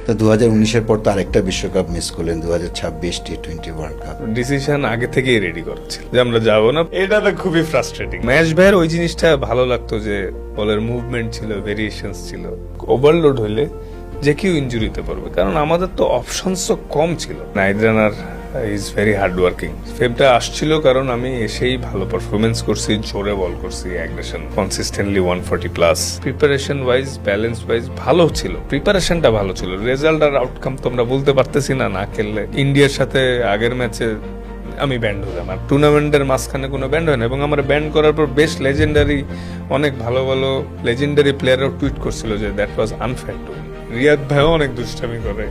তো 2019-এর পর তো আরেকটা বিশ্বকাপ মিস করলেন, 2026 টি-20 ওয়ার্ল্ড কাপ। ডিসিশন আগে থেকেই রেডি করেছিল যে আমরা যাবো না, এটা তো খুবই ফ্রাস্ট্রেটিং। ম্যাচ ভাইয়ের ওই জিনিসটা ভালো লাগতো যে বলের মুভমেন্ট ছিল, ভেরিয়েশনস ছিল। ওভারলোড হইলে যে কেউ ইনজুরিতে পড়বে, কারণ আমাদের তো অপশনস তো কম ছিল। নাহিদ রানার ইজ ভেরি হার্ড ওয়ার্কিং। ফেমটা আসছিল কারণ আমি এসেই ভালো পারফরমেন্স করছি, জোরে বল করছি, aggression consistently 140+। Preparation wise, balance wise ভালো ছিল, প্রিপারেশনটা ভালো ছিল। রেজাল্ট আর আউটকাম তো আমরা বলতে পারতেছি না না খেললে। ইন্ডিয়ার সাথে আগের ম্যাচে আমি ব্যান্ড হলাম, আর টুর্নামেন্টের মাঝখানে কোনো ব্যান্ড হয় না। এবং আমার ব্যান্ড করার পর বেশ লেজেন্ডারি, অনেক ভালো ভালো লেজেন্ডারি প্লেয়াররাও টুইট করছিল যে that was unfair too. Riyad ভাইও অনেক দুষ্টামি করে,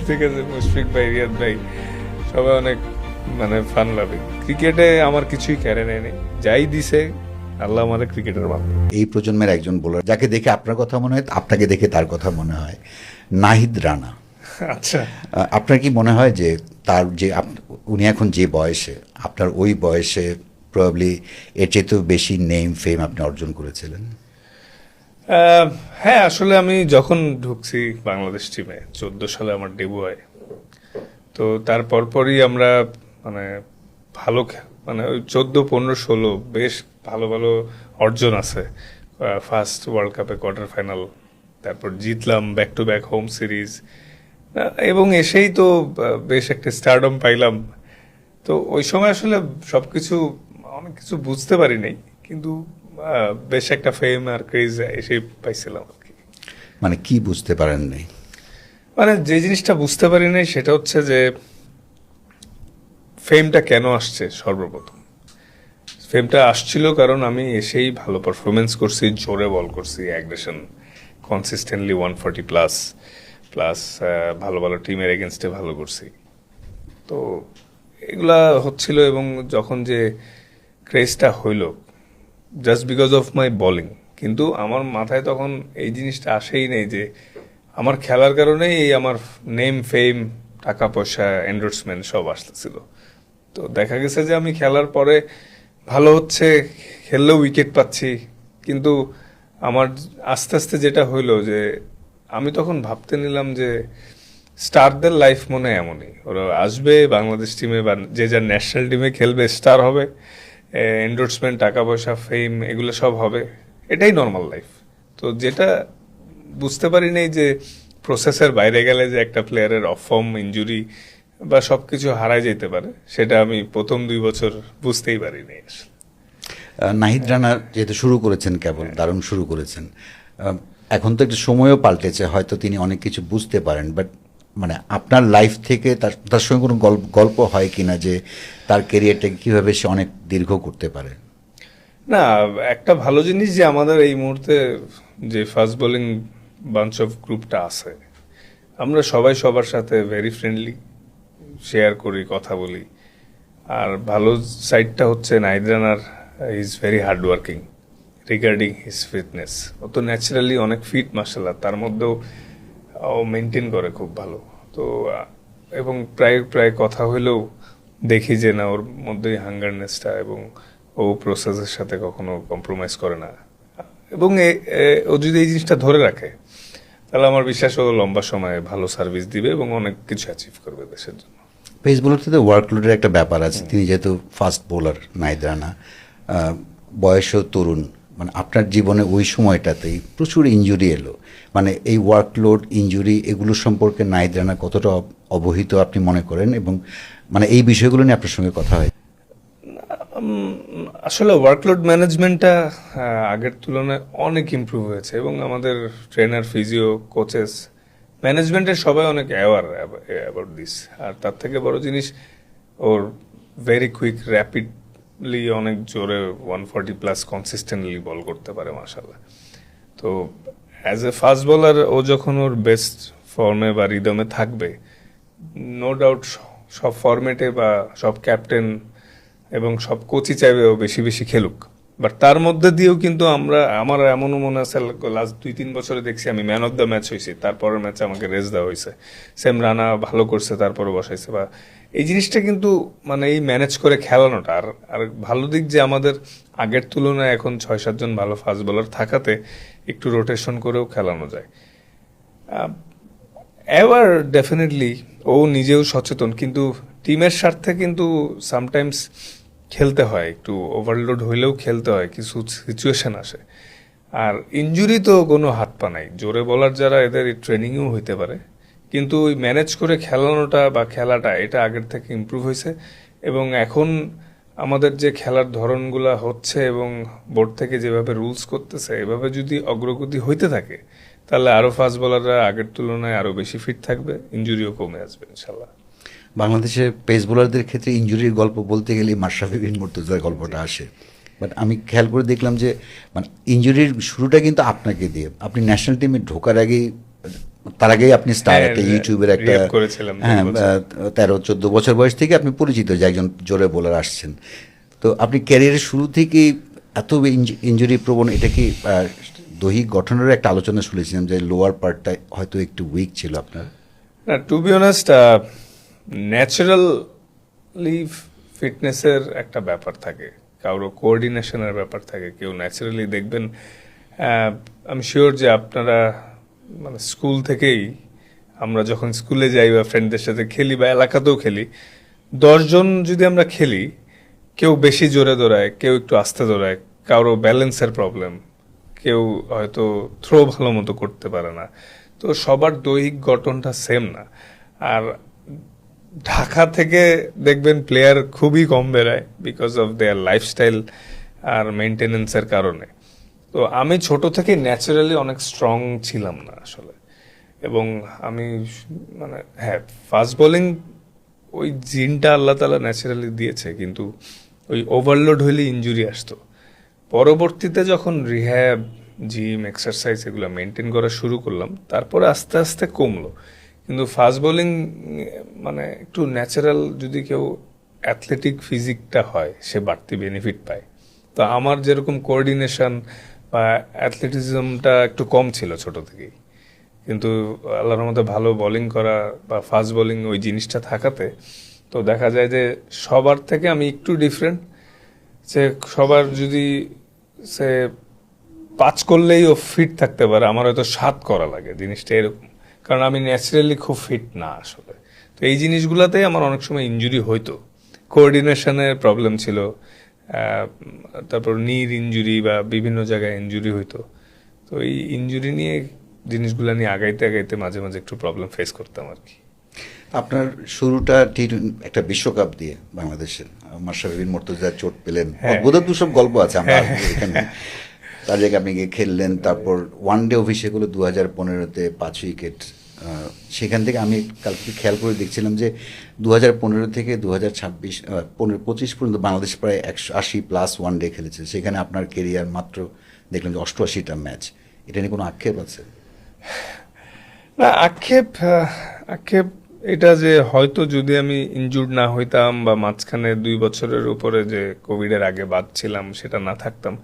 ঠিক আছে, মুশফিক ভাই, রিয়াদ ভাই, সবাই অনেক মানে ফান লাগে। ক্রিকেটে আমার কিছুই কেড়ে নেয়নি, যাই দিছে আল্লাহ আমাদের ক্রিকেটের মাধ্যমে। এই প্রজন্মের একজন বোলার যাকে দেখে আপনার কথা মনে হয়, আপনাকে দেখে তার কথা মনে হয়, নাহিদ রানা। আচ্ছা, আপনার কি মনে হয় যে তার যে উনি এখন যে বয়সে, আপনার ওই বয়সে প্রবাবলি এর চেয়েতেও বেশি নেম ফেম আপনি অর্জন করেছিলেন? হ্যাঁ, আসলে আমি যখন ঢুকছি বাংলাদেশ টিমে 14 সালে আমার ডেবু হয়, তো তার পরপরই আমরা মানে ভালো মানে ওই 14, 15, 16 বেশ ভালো ভালো অর্জন আছে। ফার্স্ট ওয়ার্ল্ড কাপে কোয়ার্টার ফাইনাল, তারপর জিতলাম back to back home series, এবং এসেই তো বেশ একটা স্টারডম পাইলাম। তো ওই সময় আসলে সবকিছু অনেক কিছু বুঝতে পারি নাই, কিন্তু বেশ একটা ফেম আর ক্রেজ এসেই পাইছিলাম আর কি। মানে কি বুঝতে পারেন নাই? মানে যে জিনিসটা বুঝতে পারি নাই সেটা হচ্ছে যে ফেমটা কেন আসছে। সর্বপ্রথম ফেমটা আসছিল কারণ আমি এসেই ভালো পারফরমেন্স করছি, জোরে বল করছি, অ্যাগ্রেশন কনসিস্টেন্টলি 140+, ভালো ভালো টিমের এগেনস্টে ভালো করছি। তো এগুলা হচ্ছিল, এবং যখন যে ক্রেজটা হইল just because of my bowling, কিন্তু আমার মাথায় তখন এই জিনিসটা আসেই নেই যে আমার খেলার কারণেই এই আমার নেম ফেম, টাকা পয়সা, এন্ডোর্সমেন্ট সব আসতেছিল। তো দেখা গেছে যে আমি খেলার পরে ভালো হচ্ছে, খেললেও উইকেট পাচ্ছি, কিন্তু আমার আস্তে আস্তে যেটা হইলো যে আমি তখন ভাবতে নিলাম যে স্টারদের লাইফ মনে হয় এমনই, ওরা আসবে বাংলাদেশ টিমে বা যে যার ন্যাশনাল টিমে খেলবে, স্টার হবে, এন্ডোর্সমেন্ট, টাকা পয়সা, ফেম, এগুলো সব হবে, এটাই নর্মাল লাইফ। তো যেটা বুঝতে পারি নাই যে প্রসেসের বাইরে গেলে যে একটা প্লেয়ারের অফ ফর্ম, ইনজুরি বা সবকিছু হারাই যেতে পারে, সেটা আমি প্রথম 2 বছর বুঝতেই পারিনি আসলে। নাহিদ রানা যেহেতু শুরু করেছেন, কেবল দারুণ শুরু করেছেন। এখন তো একটু সময়ও পাল্টেছে, হয়তো তিনি অনেক কিছু বুঝতে পারেন, বাট মানে আপনার লাইফ থেকে তার সঙ্গে কোনো গল্প হয় কিনা যে তার কেরিয়ারটাকে কীভাবে সে অনেক দীর্ঘ করতে পারে? না, একটা ভালো জিনিস যে আমাদের এই মুহূর্তে যে ফাস্ট বোলিং বাঞ্চ অফ গ্রুপটা আছে, আমরা সবাই সবার সাথে ভেরি ফ্রেন্ডলি, শেয়ার করি, কথা বলি। আর ভালো সাইডটা হচ্ছে নাহিদ রানার is very hard working regarding his fitness. ও তো ন্যাচারালি অনেক ফিট, মাশাআল্লাহ, তার মধ্যেও ও মেনটেন করে খুব ভালো। তো এবং প্রায় প্রায় কথা হলেও দেখি যে না, ওর মধ্যেই হাঙ্গারনেসটা, এবং ও প্রসেসের সাথে কখনো কম্প্রোমাইজ করে না। এবং ও যদি এই জিনিসটা ধরে রাখে, তাহলে আমার বিশ্বাস ও লম্বা সময়ে ভালো সার্ভিস দিবে এবং অনেক কিছু অ্যাচিভ করবে দেশের জন্য। পেস বোলারতে তো ওয়ার্কলোডের একটা ব্যাপার আছে। তিনি যেহেতু ফাস্ট বোলার নাহিদ রানা, বয়সও তরুণ, মানে আপনার জীবনে ওই সময়টাতেই প্রচুর ইনজুরি এলো। মানে এই ওয়ার্কলোড, ইনজুরি, এগুলো সম্পর্কে নাহিদ রানা কতটা অবহিত আপনি মনে করেন, এবং মানে এই বিষয়গুলো নিয়ে আপনার সঙ্গে কথা হয়? আসলে ওয়ার্কলোড ম্যানেজমেন্টটা আগের তুলনায় অনেক ইমপ্রুভ হয়েছে, এবং আমাদের ট্রেনার, ফিজিও, কোচেস, ম্যানেজমেন্টের সবাই অনেক অ্যাবাউট দিস। আর তার থেকে বড় জিনিস, ওর ভেরি কুইক, র্যাপিডলি, অনেক জোরে 140+ কনসিস্টেন্টলি বল করতে পারে, মাশাআল্লাহ। তো অ্যাজ এ ফাস্ট বোলার ও যখন ওর বেস্ট ফর্মে বা রিদমে থাকবে, নো ডাউট সব ফরম্যাটে বা সব ক্যাপ্টেন এবং সব কোচই চাইবে ও বেশি বেশি খেলুক। বাট তার মধ্যে দিয়েও কিন্তু আমার এমনও মনে আছে লাস্ট 2-3 বছরে দেখছি আমি ম্যান অফ দ্য ম্যাচ হয়েছি, তারপরের ম্যাচে আমাকে রেস্ট দেওয়া হয়েছে। সেম রানা ভালো করছে, তারপরে বসাইছে। বা এই জিনিসটা কিন্তু মানে এই ম্যানেজ করে খেলানোটা। আর ভালো দিক যে আমাদের আগের তুলনায় এখন 6-7 জন ভালো ফাস্ট বোলার থাকাতে একটু রোটেশন করেও খেলানো যায়। এবার ডেফিনেটলি ও নিজেও সচেতন, কিন্তু টিমের স্বার্থে কিন্তু সামটাইমস খেলতে হয়, একটু ওভারলোড হইলেও খেলতে হয়, কিছু সিচুয়েশন আসে। আর ইনজুরি তো কোনো হাত পা নাই, জোরে বলার যারা এদের ট্রেনিংও হইতে পারে, কিন্তু ওই ম্যানেজ করে খেলানোটা বা খেলাটা এটা আগের থেকে ইমপ্রুভ হয়েছে। এবং এখন আমাদের যে খেলার ধরনগুলা হচ্ছে এবং বোর্ড থেকে যেভাবে রুলস করতেছে, এভাবে যদি অগ্রগতি হইতে থাকে তাহলে আরো ফাস্ট বোলাররা আগের তুলনায় আরো বেশি ফিট থাকবে, ইনজুরিও কমে আসবে ইনশাল্লাহ। বাংলাদেশে পেস বোলারদের ক্ষেত্রে ইনজুরির গল্প বলতে গেলে মাশরাফি বিন মুর্তজার গল্পটা আসে। বাট আমি খেয়াল করে দেখলাম যে মানে ইনজুরির শুরুটা কিন্তু আপনাকে দিয়ে, আপনি ন্যাশনাল টিমে ঢোকার আগেই, তার আগেই আপনি স্টার একটা ইউটিউবের একটা, রিহ্যাব করেছিলাম 13-14 বছর বয়স থেকে আপনি পরিচিত যে একজন জোরে বোলার আসছেন। তো আপনি ক্যারিয়ারের শুরু থেকেই এত ইনজুরি প্রবণ, এটা কি দৈহিক গঠনেরও একটা আলোচনা শুনেছিলাম যে লোয়ার পার্টটা হয়তো একটু উইক ছিল আপনার? না, টু বি অনেস্ট, ন্যাচারালি ফিটনেসের একটা ব্যাপার থাকে, কারো কোঅর্ডিনেশনের ব্যাপার থাকে। কেউ ন্যাচারালি দেখবেন, আমি শিওর যে আপনারা মানে স্কুল থেকেই, আমরা যখন স্কুলে যাই বা ফ্রেন্ডদের সাথে খেলি বা এলাকাতেও খেলি, 10 জন যদি আমরা খেলি, কেউ বেশি জোরে দৌড়ায়, কেউ একটু আস্তে দৌড়ায়, কারো ব্যালেন্সের প্রবলেম, কেউ হয়তো থ্রো ভালো মতো করতে পারে না। তো সবার দৈহিক গঠনটা সেম না। আর ঢাকা থেকে দেখবেন প্লেয়ার খুবই কম বেড়ায় বিকজ অফ দেয়ার লাইফস্টাইল আর মেনটেনেন্সের কারণে। তো আমি ছোট থেকে ন্যাচারালি অনেক স্ট্রং ছিলাম না আসলে। এবং আমি মানে হ্যাঁ, ফাস্ট বোলিং ওই জিনটা আল্লাহ তাআলা ন্যাচারালি দিয়েছে, কিন্তু ওই ওভারলোড হইলে ইনজুরি আসতো। পরবর্তীতে যখন রিহ্যাব, জিম, এক্সারসাইজ এগুলো মেনটেন করা শুরু করলাম, তারপরে আস্তে আস্তে কমলো। কিন্তু ফাস্ট বোলিং মানে একটু ন্যাচারাল, যদি কেউ অ্যাথলেটিক ফিজিকটা হয় সে বাড়তি বেনিফিট পায়। তো আমার যেরকম কোঅর্ডিনেশন বা অ্যাথলেটিজমটা একটু কম ছিল ছোট থেকেই, কিন্তু আল্লাহর মধ্যে ভালো বোলিং করা বা ফাস্ট বোলিং ওই জিনিসটা থাকাতে তো দেখা যায় যে সবার থেকে আমি একটু ডিফারেন্ট। সে সবার যদি সে 5 করলেই ও ফিট থাকতে পারে, আমার হয়তো 7 করা লাগে, জিনিসটা এরকম। কারণ আমি ন্যাচারালি খুব ফিট না আসলে। তো এই জিনিসগুলোতেই আমার অনেক সময় ইনজুরি হইতো, কোঅর্ডিনেশনের প্রবলেম ছিল, তারপর নির ইনজুরি বা বিভিন্ন জায়গায় ইনজুরি হইতো। তো এই ইনজুরি নিয়ে জিনিসগুলো নিয়ে আগাইতে আগাইতে মাঝে মাঝে একটু প্রবলেম ফেস করতাম আর কি। আপনার শুরুটা একটা বিশ্বকাপ দিয়ে বাংলাদেশের, মাশরাফি বিন মুর্তজা চোট পেলেন, অদ্ভুত সব গল্প আছে আমরা এখানে। তার জায়গায় আপনি গিয়ে খেললেন, তারপর ওয়ান ডে অভিষেক হলো 2015-তে 5 উইকেট। সেখান থেকে আমি কালকে খেয়াল করে দেখছিলাম যে 2015 থেকে 2025 পর্যন্ত বাংলাদেশ প্রায় 180+ ওয়ান ডে খেলেছে। সেখানে আপনার কেরিয়ার মাত্র দেখলাম যে 88টা ম্যাচ। এটা নিয়ে কোনো আক্ষেপ আছে? না, আক্ষেপ এটা যে হয়তো যদি আমি ইনজুর্ড না হইতাম বা মাঝখানে 2 বছরের উপরে যে কোভিডের আগে বাদ ছিলাম সেটা না থাকতাম,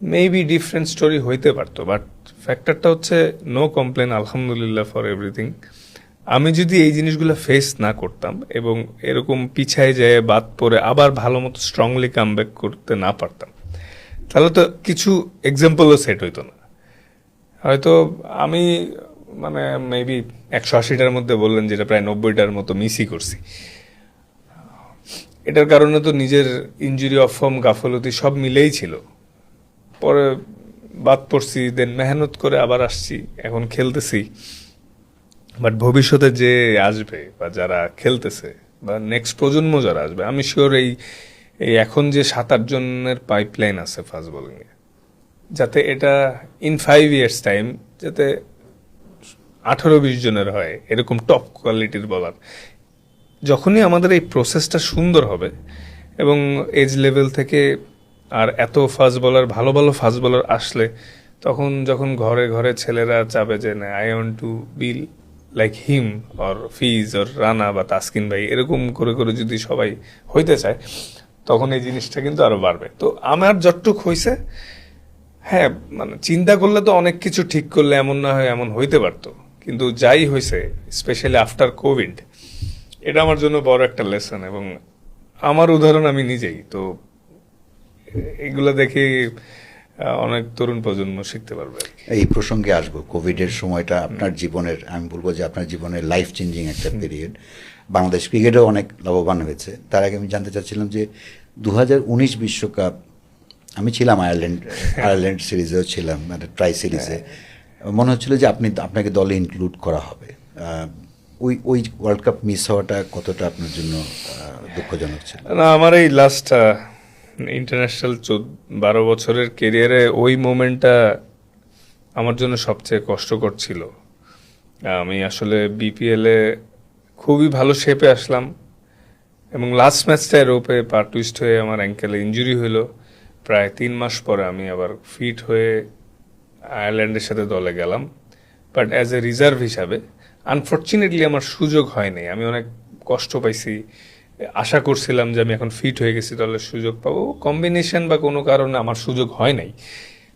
মেবি ডিফারেন্ট স্টোরি হইতে পারতো। বাট ফ্যাক্টরটা হচ্ছে নো কমপ্লেন, আলহামদুলিল্লাহ ফর এভরিথিং। আমি যদি এই জিনিসগুলো ফেস না করতাম এবং এরকম পিছায় যেয়ে বাদ পড়ে আবার ভালো মতো স্ট্রংলি কামব্যাক করতে না পারতাম, তাহলে তো কিছু এক্সাম্পলও সেট হইতো না। হয়তো আমি মানে মেবি 180টার মধ্যে বললেন যেটা প্রায় 90টার মতো মিসই করছি। এটার কারণে তো নিজের ইনজুরি, অফ ফর্ম, গাফলতি সব মিলেই ছিল। পরে বাদ পড়ছি, দেন মেহনত করে আবার আসছি, এখন খেলতেছি। বাট ভবিষ্যতে যে আসবে বা যারা খেলতেছে বা নেক্সট প্রজন্ম যারা আসবে, আমি শিওর এই এখন যে 7-8 জনের পাইপলাইন আছে ফাস্ট বোলিং এ, যাতে এটা ইন 5 ইয়ার্স টাইম যাতে 18-20 জনের হয় এরকম টপ কোয়ালিটির বলার। যখনই আমাদের এই প্রসেসটা সুন্দর হবে এবং এজ লেভেল থেকে আর এত ফাস্ট বোলার, ভালো ভালো ফাস্ট বোলার আসলে, তখন যখন ঘরে ঘরে ছেলেরা চাবে যে না, I want to be like him or fees or Rana বা তাসকিন ভাই, এরকম করে করে যদি সবাই হইতে চায়, তখন এই জিনিসটা কিন্তু আরো বাড়বে। তো আমার যতটুক হয়েছে, হ্যাঁ মানে চিন্তা করলে তো অনেক কিছু ঠিক করলে এমন না হয় এমন হইতে পারতো, কিন্তু যাই হয়েছে স্পেশালি আফটার কোভিড, এটা আমার জন্য বড় একটা লেসন। এবং আমার উদাহরণ আমি নিজেই তো, এগুলো দেখে অনেক তরুণ প্রজন্ম শিখতে পারবে আর কি। এই প্রসঙ্গে আসবো, কোভিডের সময়টা আপনার জীবনের, আমি বলবো যে আপনার জীবনের লাইফ চেঞ্জিং একটা পিরিয়ড। বাংলাদেশ ক্রিকেটও অনেক লাভবান হয়েছে। তার আগে আমি জানতে চাচ্ছিলাম যে 2019 বিশ্বকাপ, আমি ছিলাম আয়ারল্যান্ড সিরিজেও ছিলাম, মানে ট্রাই সিরিজে। মনে হচ্ছিল যে আপনাকে দলে ইনক্লুড করা হবে। ওই ওয়ার্ল্ড কাপ মিস হওয়াটা কতটা আপনার জন্য দুঃখজনক ছিল? না, আমার এই লাস্ট ইন্টারন্যাশনাল 12 বছরের কেরিয়ারে ওই মোমেন্টটা আমার জন্য সবচেয়ে কষ্টকর ছিল। আমি আসলে বিপিএলে খুবই ভালো শেপে আসলাম এবং লাস্ট ম্যাচটায় রোপে পা টুইস্ট হয়ে আমার অ্যাঙ্কেলে ইঞ্জুরি হলো। প্রায় 3 মাস পরে আমি আবার ফিট হয়ে আয়ারল্যান্ডের সাথে দলে গেলাম, বাট অ্যাজ এ রিজার্ভ হিসাবে। আনফর্চুনেটলি আমার সুযোগ হয়নি, আমি অনেক কষ্ট পাইছি। আশা করছিলাম যে আমি এখন ফিট হয়ে গেছি, দলের সুযোগ পাবো, কম্বিনেশন বা কোনো কারণে আমার সুযোগ হয় নাই।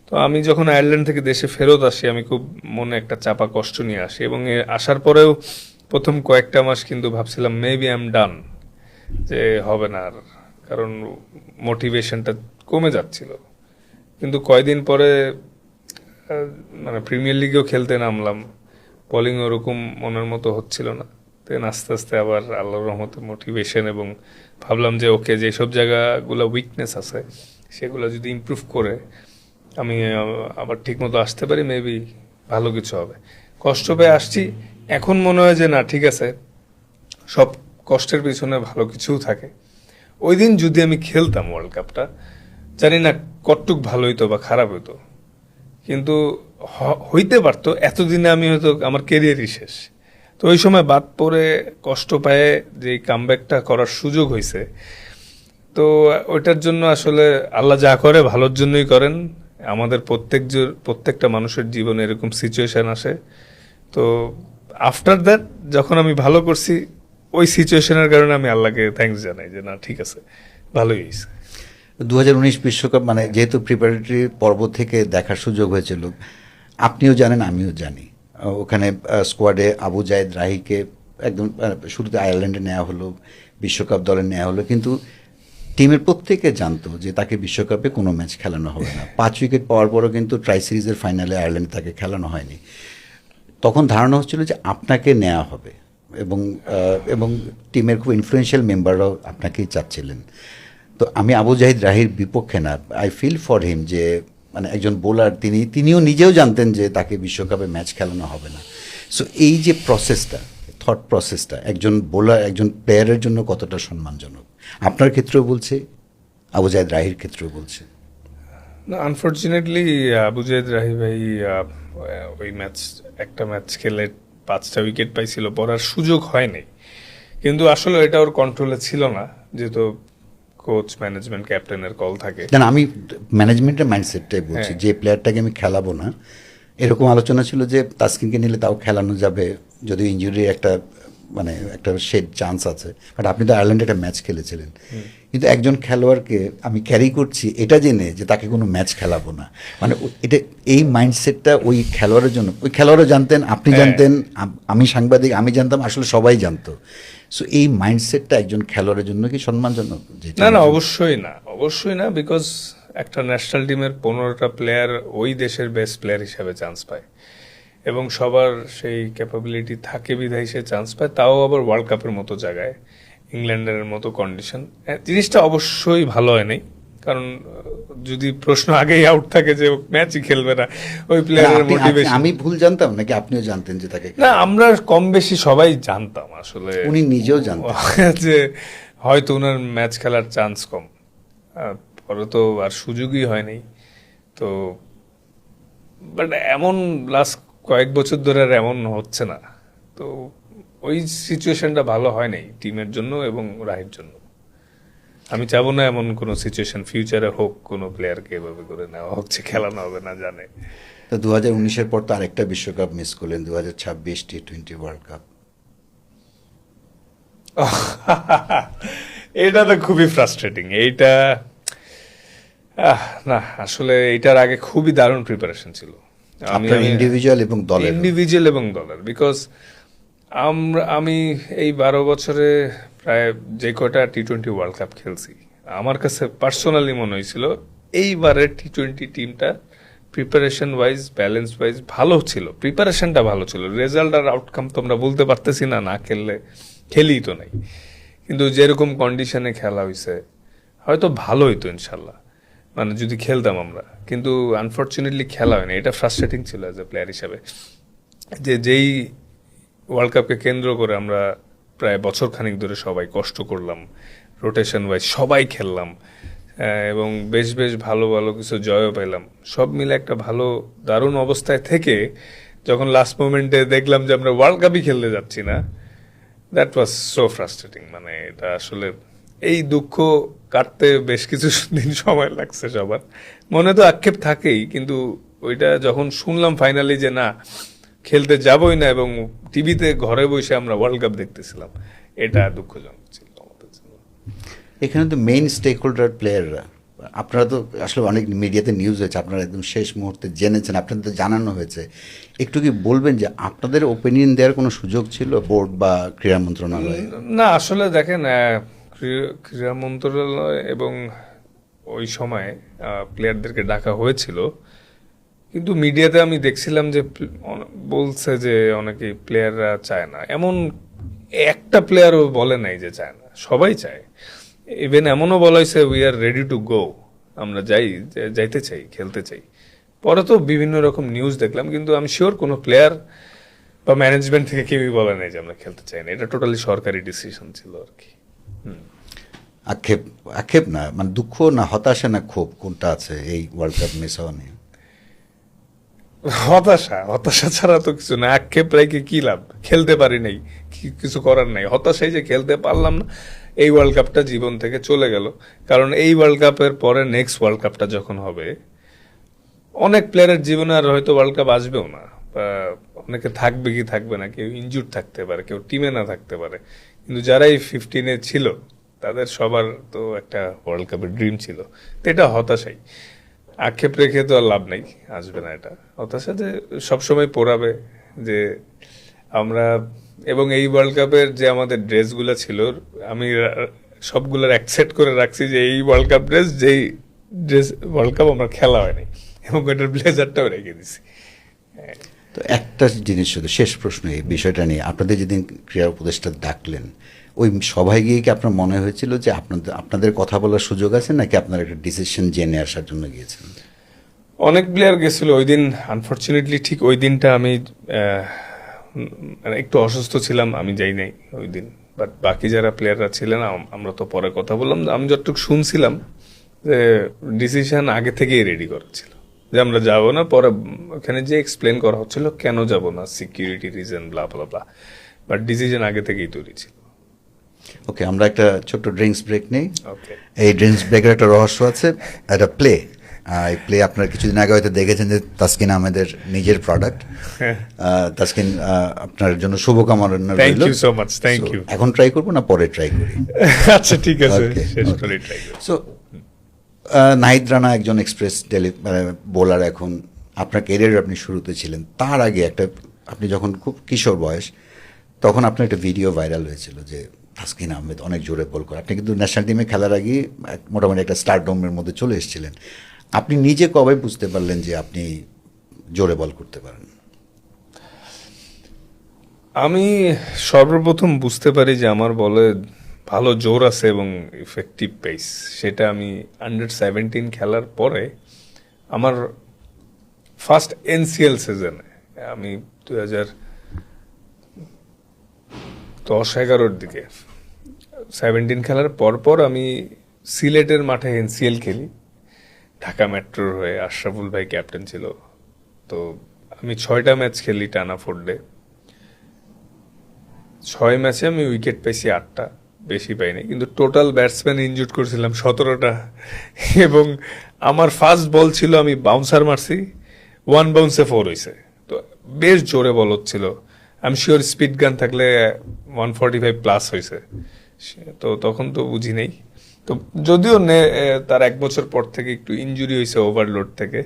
তো আমি যখন আয়ারল্যান্ড থেকে দেশে ফেরত আসি, আমি খুব মনে একটা চাপা কষ্ট নিয়ে আসি এবং আসার পরেও প্রথম কয়েকটা মাস কিন্তু ভাবছিলাম মেবি আই এম ডান, যে হবে না আর, কারণ মোটিভেশনটা কমে যাচ্ছিল। কিন্তু কয়দিন পরে মানে প্রিমিয়ার লিগেও খেলতে নামলাম, বোলিং ওরকম মনের মতো হচ্ছিল না। দেন আস্তে আস্তে আবার আল্লাহর রহমতে মোটিভেশন, এবং ভাবলাম যে ওকে যেসব জায়গাগুলো উইকনেস আছে সেগুলো যদি ইমপ্রুভ করে আমি আবার ঠিকমতো আসতে পারি, মেবি ভালো কিছু হবে। কষ্ট পেয়ে আসছি, এখন মনে হয় যে না ঠিক আছে, সব কষ্টের পিছনে ভালো কিছুও থাকে। ওই দিন যদি আমি খেলতাম ওয়ার্ল্ড কাপটা, জানি না কতটুক ভালো হইতো বা খারাপ হইতো, কিন্তু হইতে পারতো। এতদিনে আমি হয়তো আমার কেরিয়ারই শেষ। তো ওই সময় বাদ পড়ে কষ্ট পায়ে যে কামব্যাকটা করার সুযোগ হয়েছে, তো ওইটার জন্য আসলে আল্লাহ যা করে ভালোর জন্যই করেন। আমাদের প্রত্যেকটা মানুষের জীবনে এরকম সিচুয়েশন আসে। তো আফটার দ্যাট যখন আমি ভালো করছি, ওই সিচুয়েশনের কারণে আমি আল্লাহকে থ্যাঙ্কস জানাই যে না ঠিক আছে, ভালোই হয়েছে। 2019 বিশ্বকাপ মানে যেহেতু প্রিপারেটরি পর্ব থেকে দেখার সুযোগ হয়েছিল, আপনিও জানেন আমিও জানি। ওখানে স্কোয়াডে আবু জায়েদ রাহিকে একদম শুরুতে আয়ারল্যান্ডে নেওয়া হলো, বিশ্বকাপ দলে নেওয়া হলো, কিন্তু টিমের প্রত্যেকে জানতো যে তাকে বিশ্বকাপে কোনো ম্যাচ খেলানো হবে না। 5 উইকেট পাওয়ার পরও কিন্তু ট্রাই সিরিজের ফাইনালে আয়ারল্যান্ডে তাকে খেলানো হয়নি। তখন ধারণা হচ্ছিল যে আপনাকে নেওয়া হবে, এবং টিমের খুব ইনফ্লুয়েন্সিয়াল মেম্বাররাও আপনাকেই চাচ্ছিলেন। তো আমি আবু জাহিদ রাহির বিপক্ষে না, আই ফিল ফর হিম, যে মানে একজন বোলার, তিনিও নিজেও জানতেন যে তাকে বিশ্বকাপে ম্যাচ খেলানো হবে না। সো এই যে প্রসেসটা, থট প্রসেসটা একজন বোলার, একজন প্লেয়ারের জন্য কতটা সম্মানজনক, আপনার ক্ষেত্রেও বলছে, আবু জাহিদ রাহির ক্ষেত্রেও বলছে। না, আনফর্চুনেটলি আবু জায়েদ রাহি ভাই ওই একটা ম্যাচ খেলে 5টা উইকেট পাইছিল, পড়ার সুযোগ হয়নি। কিন্তু আসলে এটা ওর কন্ট্রোলে ছিল না, যেহেতু কোচ, ম্যানেজমেন্ট, ক্যাপ্টেনের কল থাকে। না, আমি ম্যানেজমেন্টের মাইন্ডসেটটাই বলছি, যে প্লেয়ারটাকে আমি খেলাবো না, এরকম আলোচনা ছিল যে তাসকিনকে নিলে তাও খেলানো যাবে, যদি ইনজুরি একটা শেড চান্স আছে। বাট আপনি তো আয়ারল্যান্ডে একটা ম্যাচ খেলেছিলেন, কিন্তু একজন খেলোয়াড়কে আমি ক্যারি করছি এটা জেনে যে তাকে কোনো ম্যাচ খেলাবো না, মানে এটা, এই মাইন্ডসেটটা ওই খেলোয়াড়ের জন্য, ওই খেলোয়াড়ও জানতেন, আপনি জানতেন, আমি সাংবাদিক, আমি জানতাম, আসলে সবাই জানতো। সো এই মাইন্ডসেটটা একজন খেলোয়াড়ের জন্য কি সম্মানজনক? না, অবশ্যই না, বিকজ একটা ন্যাশনাল টিমের 15টা প্লেয়ার ওই দেশের বেস্ট প্লেয়ার হিসাবে চান্স পায়, এবং সবার সেই ক্যাপাবিলিটি থাকে বিধায় সে চান্স পায়, তাও আবার ওয়ার্ল্ড কাপের মতো জায়গায়, ইংল্যান্ডের মতো কন্ডিশন। জিনিসটা অবশ্যই ভালো হয় নাই, কারণ যদি প্রশ্ন আগেই আউট থাকে যে ম্যাচই খেলবে না, ওই প্লেয়ারের মোটিভেশন। আমি ভুল জানতাম নাকি আপনিও জানতেন যে তাকে? না, আমরা কম বেশি সবাই জানতাম আসলে, উনি নিজেও জানতেন যে হয়তো ওনার ম্যাচ খেলার চান্স কম, পরে তো আর সুযোগই হয়নি। তো বাট এমন লাস্ট কয়েক বছর ধরে আর এমন হচ্ছে না। তো ওই সিচুয়েশনটা ভালো হয় নাই টিমের জন্য এবং রাহির জন্য। আমি চাবো না এমন কোনো সিচুয়েশন ফিউচারে হোক, কোনো প্লেয়ারকে এভাবে করে নেওয়া হচ্ছে, খেলানো হবে না জানে। তো 2019-এর পর তো আরেকটা বিশ্বকাপ মিস করলেন, 2026 টি-20 ওয়ার্ল্ড কাপ। এটা তো খুবই ফ্রাস্ট্রেটিং। এইটা না, আসলে এইটার আগে খুবই দারুণ প্রিপারেশন ছিল, ইন্ডিভিজুয়াল এবং দলের, বিকজ আমি এই 12 বছরে প্রায় যে কটা টি-20 ওয়ার্ল্ড কাপ খেলছি, আমার কাছে পার্সোনালি মনে হয়েছিল এইবারের T20 টিমটা প্রিপারেশন ওয়াইজ ব্যালেন্স ওয়াইজ ভালো ছিল, প্রিপারেশনটা ভালো ছিল, রেজাল্ট আর আউটকাম তো আমরা বলতে পারতেছি না, না খেললে খেলি তো নাই, কিন্তু যেরকম কন্ডিশনে খেলা হয়েছে হয়তো ভালো হইতো ইনশাল্লাহ, মানে যদি খেলতাম আমরা, কিন্তু আনফর্চুনেটলি খেলা হয় না। এটা ফ্রাস্ট্রেটিং ছিল অ্যাজ এ প্লেয়ার হিসাবে, যেই ওয়ার্ল্ড কাপকে কেন্দ্র করে আমরা প্রায় বছর খানিক ধরে সবাই কষ্ট করলাম, রোটেশন ওয়াইজ সবাই খেললাম, এবং বেশ বেশ ভালো ভালো কিছু জয়ও পেলাম, সব মিলে একটা ভালো দারুণ অবস্থায় থেকে যখন লাস্ট মোমেন্টে দেখলাম যে আমরা ওয়ার্ল্ড কাপই খেলতে যাচ্ছি না, দ্যাট ওয়াজ সো ফ্রাস্ট্রেটিং। মানে এটা আসলে এই দুঃখ কাটতে বেশ কিছু দিন সময় লাগছে সবার, মনে তো আক্ষেপ থাকেই, কিন্তু ওইটা যখন শুনলাম ফাইনালি যে না খেলতে যাবই না এবং টিভিতে ঘরে বসে আমরা ওয়ার্ল্ড কাপ দেখতেছিলাম, এটা দুঃখজনক ছিল আমাদের জন্য। এখানে তো মেইন স্টেক হোল্ডার প্লেয়াররা, আপনারা তো আসলে অনেক মিডিয়াতে নিউজ হয়েছে, আপনারা একদম শেষ মুহূর্তে জেনেছেন, আপনাদের তো জানানো হয়েছে, একটু কি বলবেন যে আপনাদের ওপিনিয়ন দেওয়ার কোনো সুযোগ ছিল বোর্ড বা ক্রীড়া মন্ত্রণালয়ে? না আসলে দেখেন, ক্রীড়া মন্ত্রণালয় এবং ওই সময় প্লেয়ারদেরকে ডাকা হয়েছিল, কিন্তু মিডিয়াতে আমি দেখছিলাম যে বলছে যে অনেকেই প্লেয়াররা চায় না, এমন একটা প্লেয়ারও বলে নাই যে চায় না, সবাই চায়। ইভেন এমনও বলা হয়েছে we are ready to go, আমরা যাইতে চাই, খেলতে চাই। পরে তো বিভিন্ন রকম নিউজ দেখলাম, কিন্তু আমি শিওর কোনো প্লেয়ার বা ম্যানেজমেন্ট থেকে কেউই বলে নাই যে আমরা খেলতে চাই না, এটা টোটালি সরকারি ডিসিশন ছিল আর কি। আক্ষেপ আক্ষেপ না, মানে দুঃখ না হতাশা না ক্ষোভ, কোনটা আছে এই ওয়ার্ল্ড কাপ মিস হওয়া নিয়ে? হতাশা ছাড়া তো কিছু না, আক্ষেপ রেখে কি লাভ, খেলতে পারি নাই, কিছু করার নাই, হতাশাই যে খেলতে পারলাম না, এই ওয়ার্ল্ড কাপটা জীবন থেকে চলে গেল। কারণ এই ওয়ার্ল্ড কাপের পরে নেক্সট ওয়ার্ল্ড কাপটা যখন হবে, অনেক প্লেয়ারের জীবনে আর হয়তো ওয়ার্ল্ড কাপ আসবেও না, বা অনেকে থাকবে কি থাকবে না, কেউ ইনজুর থাকতে পারে, কেউ টিমে না থাকতে পারে, কিন্তু যারা এই 15-এ ছিল তাদের সবার তো একটা ওয়ার্ল্ড কাপের ড্রিম ছিল, তো এটা হতাশাই, আক্ষেপ রেখে তো আর লাভ নাই, আসবে না, এটা হতাশা যে সবসময় পোড়াবে যে আমরা। এবং এই ওয়ার্ল্ড কাপের যে আমাদের ড্রেসগুলো ছিল, আমি সবগুলোর অ্যাকসেপ্ট করে রাখছি যে এই ওয়ার্ল্ড কাপ ড্রেস, যেই ড্রেস ওয়ার্ল্ড কাপ আমরা খেলা হয়নি, এবং ওইটার ব্লেজারটাও রেখে দিছি। তো একটা জিনিস শুধু শেষ প্রশ্ন এই বিষয়টা নিয়ে, আপনাদের যেদিন ক্রীড়া উপদেষ্টা ডাকলেন, ওই সভায় গিয়ে কি আপনার মনে হয়েছিল যে আপনাদের কথা বলার সুযোগ আছে, নাকি আপনার একটা ডিসিশন জেনে আসার জন্য গিয়েছেন? অনেক প্লেয়ার গেছিল ওই দিন, আনফর্চুনেটলি ঠিক ওই দিনটা আমি মানে একটু অসুস্থ ছিলাম, আমি যাই নাই ওই দিন, বাট বাকি যারা প্লেয়াররা ছিলেন আমরা তো পরে কথা বললাম। আমি যতটুকু শুনছিলাম যে ডিসিশন আগে থেকেই রেডি করা ছিল যে আমরা যাব না, পরে ওখানে যে এক্সপ্লেন করা হচ্ছিল কেন যাব না, security reason blah blah blah, but decision আগে থেকেই তৈরি ছিল। ওকে, আমরা একটা ছোট্ট ড্রিঙ্কস ব্রেক নেই। ওকে, এই ড্রিঙ্কস ব্রেকের একটা রহস্য আছে, একটা প্লে। এই প্লে আপনারা কিছুদিন আগে হয়তো দেখেছেন যে তাসকিন আহমেদের নিজের প্রোডাক্ট। তাসকিন, আপনার জন্য শুভকামনা রইল। Thank you so much, thank you. এখন ট্রাই করবো না পরে ট্রাই করি? আচ্ছা ঠিক আছে, শেষ করে ট্রাই করি। সো নাহিদ রানা একজন এক্সপ্রেস বোলার, এখন আপনার ক্যারিয়ার আপনি শুরুতে ছিলেন, তার আগে আপনি যখন খুব কিশোর বয়স, তখন আপনার একটা ভিডিও ভাইরাল হয়েছিল যে তাসকিন আহমেদ অনেক জোরে বল করে। আপনি কিন্তু ন্যাশনাল টিমে খেলার আগে মোটামুটি একটা স্টারডমের মধ্যে চলে এসেছিলেন। আপনি নিজে কবে বুঝতে পারলেন যে আপনি জোরে বল করতে পারেন? আমি সর্বপ্রথম বুঝতে পারি যে আমার বলে ভালো জোর আছে এবং ইফেক্টিভ পেস, সেটা আমি আন্ডার-17 খেলার পরে আমার ফার্স্ট এনসিএল সিজনে, আমি 2010-11 দিকে 17 খেলার পর আমি সিলেটের মাঠে এনসিএল খেলি, ঢাকা মেট্রোর হয়ে, আশরাফুল ভাই ক্যাপ্টেন ছিল। তো আমি 6টা ম্যাচ খেলি টানা 4 ডে, 6 ম্যাচে আমি উইকেট পাইছি 8টা, বেশি পাইনি, কিন্তু টোটাল ব্যাটসম্যান ইনজুড করছিলাম 17টা। এবং আমার ফার্স্ট বল ছিল, আমি বাউন্সার মারছি, 1 বাউন্সে 4 হয়েছে, তো বেশ জোরে বল হচ্ছিল। আমি শিওর স্পিড গান থাকলে 145+ হয়েছে, তো তখন তো বুঝি নেই। তো যদিও তার 1 বছর পর থেকে একটু ইনজুরি হয়েছে ওভারলোড থেকে,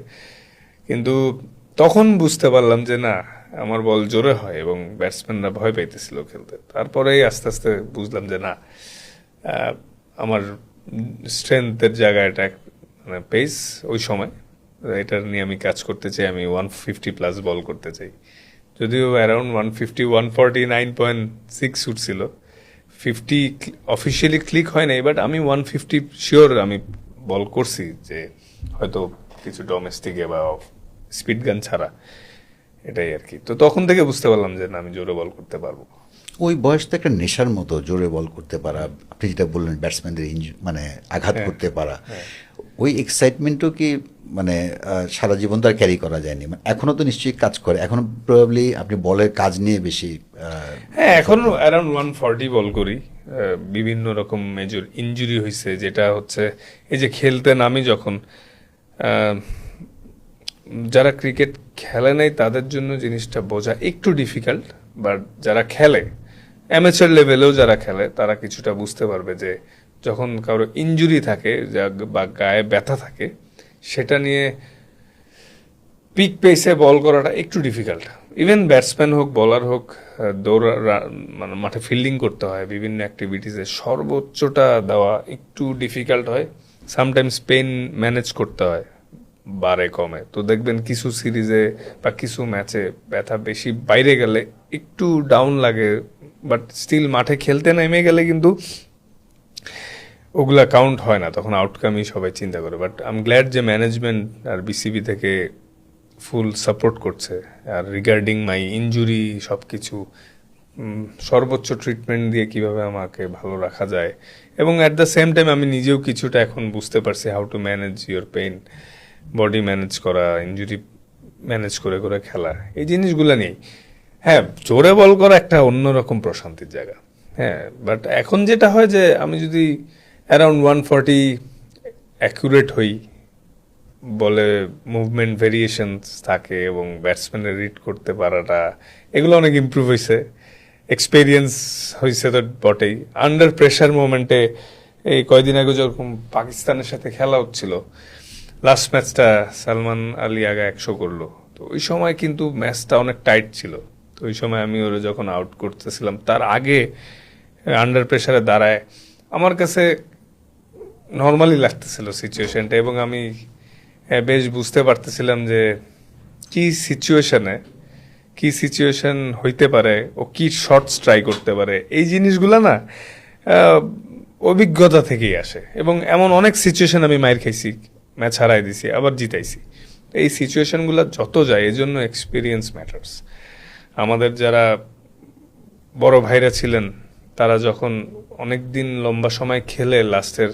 কিন্তু তখন বুঝতে পারলাম যে না, আমার বল জোরে হয় এবং ব্যাটসম্যানরা ভয় পাইতেছিল খেলতে। তারপরেই আস্তে আস্তে বুঝলাম যে না, আমার স্ট্রেংথের জায়গাটা মানে পেস ওই সময় এটা নিয়ে আমি কাজ করতে চাই, আমি 150+ বল করতে চাই। যদিও অ্যারাউন্ড 150, 149.6 উঠছিল, 50 অফিসিয়ালি ক্লিক হয় নাই, বাট আমি 150 শিওর আমি বল করছি, যে হয়তো কিছু ডোমেস্টিকে বা স্পিড গান ছাড়া, এটাই আর কি। তো তখন থেকে বুঝতে পারলাম যে না, আমি জোরে বল করতে পারবো। ওই বয়স তো একটা নেশার মতো, জোরে বল করতে পারা, আপনি যেটা বললেন ব্যাটসম্যানদের মানে আঘাত করতে পারা, ওই এক্সাইটমেন্টও কি মানে সারা জীবন তো আর ক্যারি করা যায়নি, মানে এখনো তো নিশ্চয়ই কাজ করে, এখনো প্রবাবলি আপনি বলের কাজ নিয়ে বেশি হ্যাঁ, এখন অ্যারাউন্ড 140 বল করি। বিভিন্ন রকম মেজর ইনজুরি হয়েছে, যেটা হচ্ছে এই যে খেলতে নামি যখন, যারা ক্রিকেট খেলে নাই তাদের জন্য জিনিসটা বোঝা একটু ডিফিকাল্ট, বাট যারা খেলে অ্যামেচার লেভেলেও যারা খেলে তারা কিছুটা বুঝতে পারবে যে যখন কারো ইনজুরি থাকে বা গায়ে ব্যথা থাকে, সেটা নিয়ে পিক পেসে বল করাটা একটু ডিফিকাল্ট। ইভেন ব্যাটসম্যান হোক, বলার হোক, মানে মাঠে ফিল্ডিং করতে হয়, বিভিন্ন অ্যাক্টিভিটিসে সর্বোচ্চটা দেওয়া একটু ডিফিকাল্ট হয়। সামটাইমস পেন ম্যানেজ করতে হয় বারে কমে। তো দেখবেন কিছু সিরিজে বা কিছু ম্যাচে ব্যথা বেশি বাইরে গেলে একটু ডাউন লাগে, বাট স্টিল মাঠে খেলতে নেমে গেলে কিন্তু ওগুলা কাউন্ট হয় না, তখন আউটকামই সবাই চিন্তা করে। বাট আই এম গ্ল্যাড যে ম্যানেজমেন্ট আর বিসিবি থেকে ফুল সাপোর্ট করছে, আর রিগার্ডিং মাই ইনজুরি সব কিছু সর্বোচ্চ ট্রিটমেন্ট দিয়ে কিভাবে আমাকে ভালো রাখা যায়, এবং অ্যাট দ্য সেম টাইম আমি নিজেও কিছুটা এখন বুঝতে পারছি how to manage your pain, body manage করা, ইনজুরি ম্যানেজ করে করে খেলা, এই জিনিসগুলো নিয়েই। হ্যাঁ, জোরে বল করা একটা অন্যরকম প্রশান্তির জায়গা। হ্যাঁ, বাট এখন যেটা হয় যে আমি যদি অ্যারাউন্ড 140 অ্যাকুরেট হই, বলে মুভমেন্ট ভেরিয়েশনস থাকে এবং ব্যাটসম্যানের রিড করতে পারাটা, এগুলো অনেক ইমপ্রুভ হয়েছে। এক্সপেরিয়েন্স হয়েছে তো বটেই। আন্ডার প্রেশার মোমেন্টে, এই কয়দিন আগে যখন পাকিস্তানের সাথে খেলা হচ্ছিল, লাস্ট ম্যাচটা সালমান আলী আগা 100 করলো, তো ওই সময় কিন্তু ম্যাচটা অনেক টাইট ছিল। তো ওই সময় আমি ওরা যখন আউট করতেছিলাম, তার আগে আন্ডার প্রেশারে দাঁড়ায় আমার কাছে নর্মালি লাগতেছিল সিচুয়েশনটা, এবং আমি বেশ বুঝতে পারতেছিলাম যে কি সিচুয়েশন হইতে পারে, ও কি শর্টস ট্রাই করতে পারে। এই জিনিসগুলো না অভিজ্ঞতা থেকেই আসে, এবং এমন অনেক সিচুয়েশন আমি মাইর খাইছি, ম্যাচ হারাই দিছি, আবার জিতাইছি। এই সিচুয়েশনগুলো যত যায়, এই জন্য এক্সপিরিয়েন্স ম্যাটার্স। আমাদের যারা বড় ভাইরা ছিলেন, তারা যখন অনেক দিন লম্বা সময় খেলে লাস্টের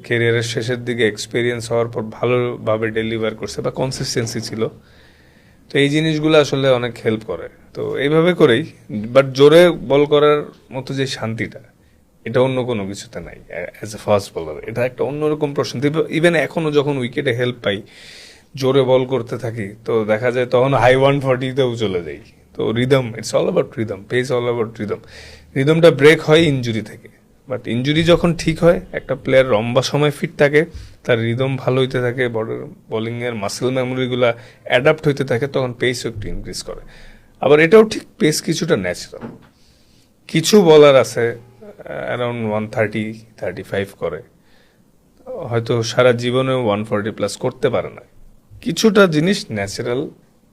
ক্যারিয়ারের শেষের দিকে এক্সপিরিয়েন্স হওয়ার পর ভালোভাবে ডেলিভার করছে বা কনসিস্টেন্সি ছিল, তো এই জিনিসগুলো আসলে অনেক হেল্প করে। তো এইভাবে করেই, বাট জোরে বল করার মতো যে শান্তিটা, এটা অন্য কোনো কিছুতে নাই। অ্যাজ এ ফাস্ট বোলার এটা একটা অন্যরকম প্রশান্তি। ইভেন এখনো যখন উইকেটে হেল্প পাই, জোরে বল করতে থাকি, তো দেখা যায় তখন হাই 140তেও চলে যাই। তো rhythm, it's all about rhythm, pace all about rhythm. রিদমটা ব্রেক হয় ইনজুরি থেকে, বাট ইনজুরি যখন ঠিক হয়, একটা প্লেয়ার লম্বা সময় ফিট থাকে, তার রিদম ভালো হইতে থাকে, বোলিংয়ের মাসেল মেমোরিগুলা অ্যাডাপ্ট হইতে থাকে, তখন পেসও একটু ইনক্রিজ করে। আবার এটাও ঠিক, পেস কিছুটা ন্যাচারাল। কিছু বলার আছে অ্যারাউন্ড 130-135 করে, হয়তো সারা জীবনেও 140+ করতে পারে না। কিছুটা জিনিস ন্যাচারাল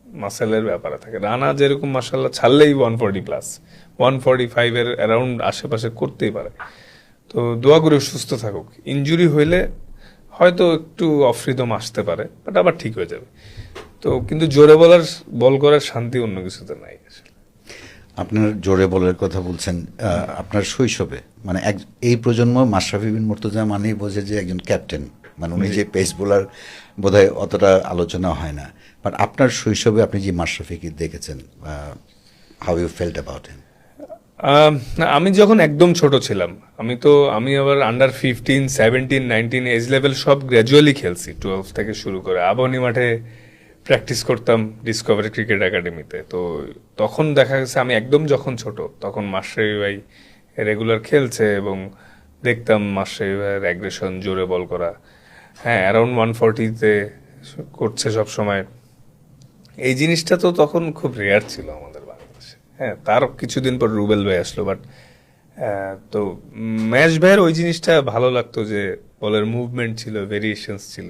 মাসেলের ব্যাপারে থাকে। রানা যেরকম মাসাল্লাহ ছাড়লেই 140+, 145-এর অ্যারাউন্ড আশেপাশে করতেই পারে। তো দোয়া করে সুস্থ থাকুক। ইনজুরি হইলে হয়তো একটু অফ রিদম আসতে পারে, বাট আবার ঠিক হয়ে যাবে। তো কিন্তু জোরে বল করার শান্তি অন্য কিছুতে নাই আসলে। আপনার জোরে বলের কথা বলছেন, আপনার শৈশবে মানে এই প্রজন্ম মাশরাফি বিন মুর্তজা মানেই বোঝে যে একজন ক্যাপ্টেন, মানে উনি যে পেস বোলার বোধহয় অতটা আলোচনা হয় না, বাট আপনার শৈশবে আপনি যে মাশরাফিকে দেখেছেন, how you felt about him? আমি যখন একদম ছোট ছিলাম, আমি আবার আন্ডার 15, 17, 19 এজ লেভেল সব গ্র্যাজুয়ালি খেলছি। 12 থেকে শুরু করে আবাহনী মাঠে প্র্যাকটিস করতাম ডিসকভারি ক্রিকেট একাডেমিতে। তো তখন দেখা গেছে আমি একদম যখন ছোট, তখন মাশরাফি ভাই রেগুলার খেলছে, এবং দেখতাম মাশরাফি ভাইয়ের অ্যাগ্রেশন, জোরে বল করা। হ্যাঁ, অ্যারাউন্ড 140-তে করছে সব সময়। এই জিনিসটা তো তখন খুব রেয়ার ছিল আমাদের বাংলাদেশে। হ্যাঁ, তার কিছুদিন পর রুবেল ভাই আসলো, বাট তো ম্যাচ ভাইয়ের ওই জিনিসটা ভালো লাগতো যে বলের মুভমেন্ট ছিল, ভেরিয়েশনস ছিল।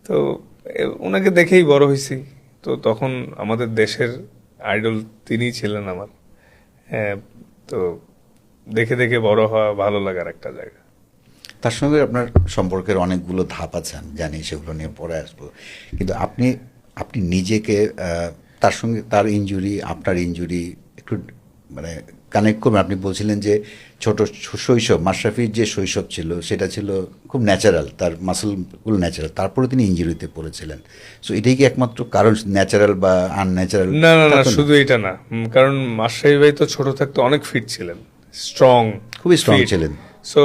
তো ওনাকে দেখেই বড় হয়েছি। তো তখন আমাদের দেশের আইডল তিনিই ছিলেন আমার। হ্যাঁ, তো দেখে দেখে বড় হওয়া ভালো লাগার একটা জায়গা। তার সঙ্গে আপনার সম্পর্কের অনেকগুলো ধাপ আছে, আমি জানি, সেগুলো নিয়ে পরে আসবো। কিন্তু আপনি আপনি নিজেকে তার সঙ্গে, তার ইনজুরি, আপনার ইনজুরি একটু মানে কানেক্ট করবেন। আপনি বলছিলেন যে ছোট শৈশব, মাশরাফির যে শৈশব ছিল সেটা ছিল খুব ন্যাচারাল, তার মাসলগুলো ন্যাচারাল, তারপরে তিনি ইনজুরিতে পড়েছিলেন। সো এটাই কি একমাত্র কারণ, ন্যাচারাল বা আনন্যাচারাল? না না না, শুধু এটা না। কারণ মাশরাফি ভাই তো ছোট থাকতে অনেক ফিট ছিলেন, স্ট্রং, খুবই স্ট্রং ছিলেন। So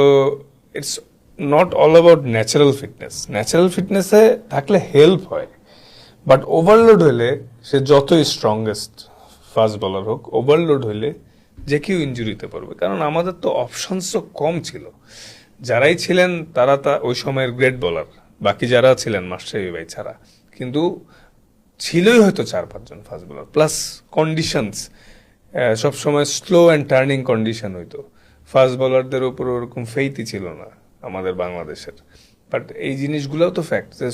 it's not all about natural fitness. Natural ফিটনেসে থাকলে হেল্প হয়, বাট ওভারলোড হলে সে যতই স্ট্রংগেস্ট ফাস্ট বলার হোক, ওভারলোড হলে যে কেউ ইনজুরিতে পড়বে। কারণ আমাদের তো অপশনস কম ছিল। যারাই ছিলেন তারা ওই সময়ের গ্রেট বলার, বাকি যারা ছিলেন মাশরাফি ভাই ছাড়া, কিন্তু ছিলই হয়তো 4-5 জন ফাস্ট বলার, প্লাস কন্ডিশনস সবসময় স্লো অ্যান্ড টার্নিং কন্ডিশন হইতো। ফাস্ট বলারদের উপর ওরকম ফেইথই ছিল না আমাদের বাংলাদেশের। বাট এই জিনিসগুলোও তো ফ্যাক্ট যে